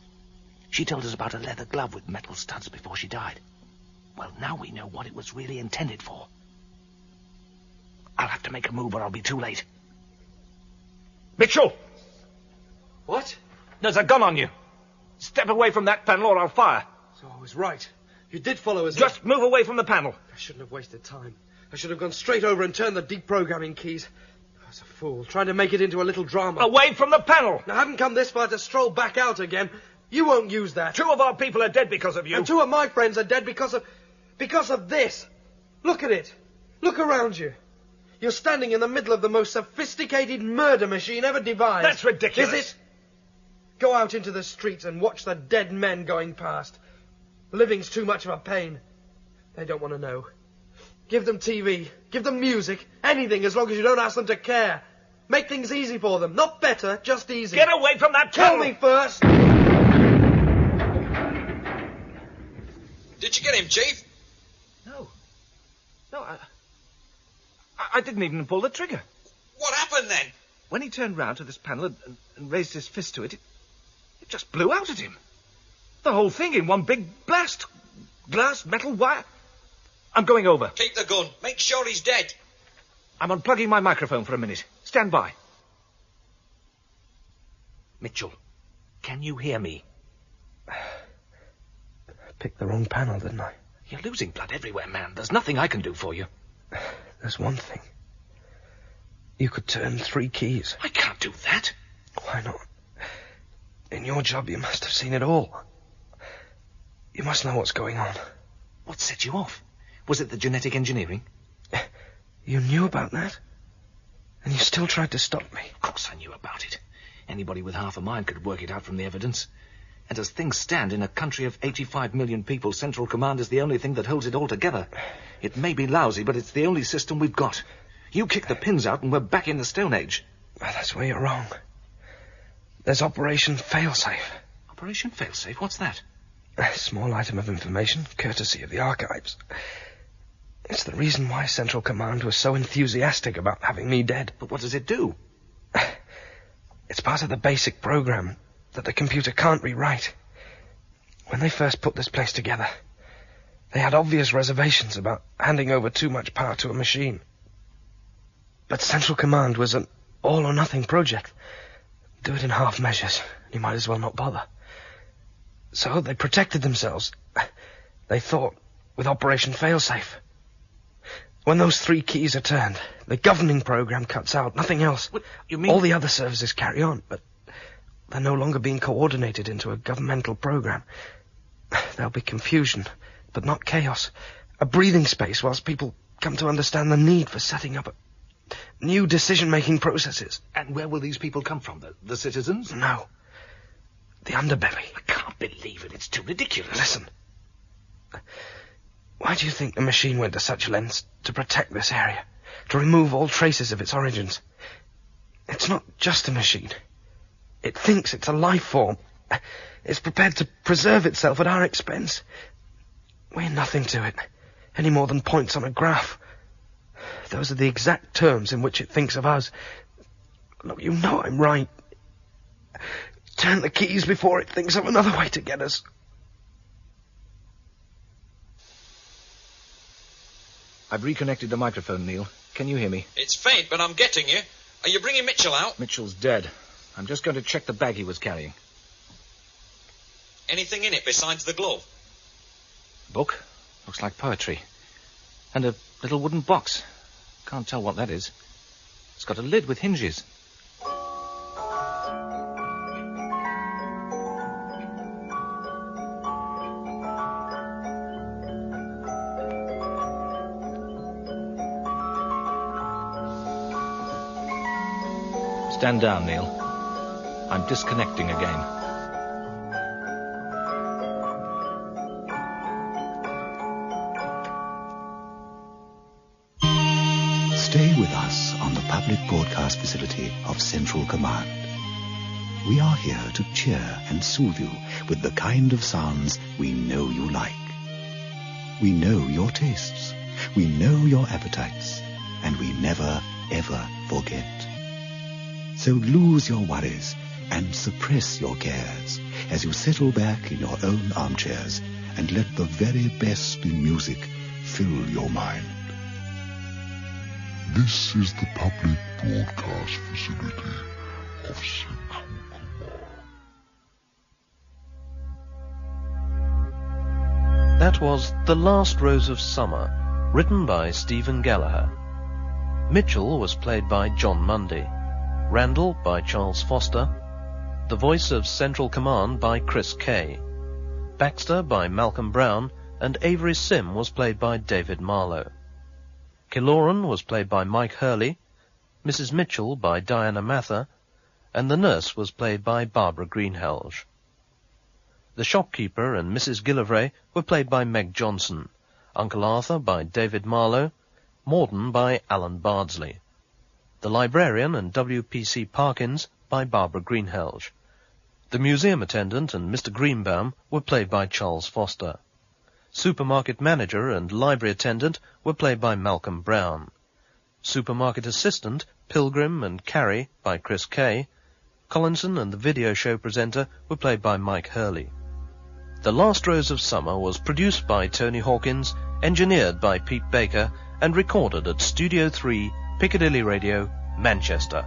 She told us about a leather glove with metal studs before she died. Well, now we know what it was really intended for. I'll have to make a move or I'll be too late. Mitchell! What? There's a gun on you. Step away from that panel or I'll fire. So I was right. You did follow us. Just move away from the panel. I shouldn't have wasted time. I should have gone straight over and turned the deprogramming keys. I was a fool, trying to make it into a little drama. Away from the panel! I haven't come this far to stroll back out again. You won't use that. 2 of our people are dead because of you. And 2 of my friends are dead because of this. Look at it. Look around you. You're standing in the middle of the most sophisticated murder machine ever devised. That's ridiculous. Is it? Go out into the streets and watch the dead men going past. Living's too much of a pain. They don't want to know. Give them TV. Give them music. Anything as long as you don't ask them to care. Make things easy for them. Not better, just easy. Get away from that Tell panel! me first. Did you get him, Chief? No, I didn't even pull the trigger. What happened then? When he turned round to this panel and raised his fist to it, it just blew out at him. The whole thing in one big blast. Glass, metal, wire. I'm going over. Keep the gun. Make sure he's dead. I'm unplugging my microphone for a minute. Stand by. Mitchell, can you hear me? I picked the wrong panel, didn't I? You're losing blood everywhere, man. There's nothing I can do for you. There's one thing. You could turn 3 keys. I can't do that. Why not? In your job, you must have seen it all. You must know what's going on. What set you off? Was it the genetic engineering? You knew about that? And you still tried to stop me? Of course I knew about it. Anybody with half a mind could work it out from the evidence. And as things stand, in a country of 85 million people, Central Command is the only thing that holds it all together. It may be lousy, but it's the only system we've got. You kick the pins out and we're back in the Stone Age. Well, that's where you're wrong. There's Operation Failsafe. Operation Failsafe? What's that? A small item of information, courtesy of the archives. It's the reason why Central Command was so enthusiastic about having me dead. But what does it do? It's part of the basic program that the computer can't rewrite. When they first put this place together, they had obvious reservations about handing over too much power to a machine. But Central Command was an all-or-nothing project. Do it in half measures, you might as well not bother. So they protected themselves, they thought, with Operation Failsafe. When those 3 keys are turned, the governing program cuts out, nothing else. What, you mean? All the other services carry on, but they're no longer being coordinated into a governmental program. There'll be confusion, but not chaos. A breathing space whilst people come to understand the need for setting up new decision-making processes. And where will these people come from? The citizens? No. The underbelly. I can't believe it. It's too ridiculous. Listen. Why do you think the machine went to such lengths to protect this area? To remove all traces of its origins? It's not just a machine. It thinks it's a life form. It's prepared to preserve itself at our expense. We're nothing to it, any more than points on a graph. Those are the exact terms in which it thinks of us. Look, you know I'm right. Turn the keys before it thinks of another way to get us. I've reconnected the microphone, Neil. Can you hear me? It's faint, but I'm getting you. Are you bringing Mitchell out? Mitchell's dead. I'm just going to check the bag he was carrying. Anything in it besides the glove? Book. Looks like poetry. And a little wooden box. Can't tell what that is. It's got a lid with hinges. Stand down, Neil. I'm disconnecting again. Stay with us on the public broadcast facility of Central Command. We are here to cheer and soothe you with the kind of sounds we know you like. We know your tastes, we know your appetites, and we never, ever forget. So lose your worries and suppress your cares as you settle back in your own armchairs and let the very best in music fill your mind. This is the public broadcast facility of Central Command. That was The Last Rose of Summer, written by Stephen Gallagher. Mitchell was played by John Mundy, Randall by Charles Foster, the voice of Central Command by Chris Kay, Baxter by Malcolm Brown, and Avery Sim was played by David Marlowe. Killoran was played by Mike Hurley, Mrs. Mitchell by Diana Mather, and the nurse was played by Barbara Greenhalgh. The shopkeeper and Mrs. Gillivray were played by Meg Johnson, Uncle Arthur by David Marlowe, Morden by Alan Bardsley. The librarian and W.P.C. Parkins by Barbara Greenhalgh. The museum attendant and Mr. Greenbaum were played by Charles Foster. Supermarket manager and library attendant were played by Malcolm Brown. Supermarket assistant, Pilgrim and Carrie by Chris Kay. Collinson and the video show presenter were played by Mike Hurley. The Last Rose of Summer was produced by Tony Hawkins, engineered by Pete Baker, and recorded at Studio 3, Piccadilly Radio, Manchester.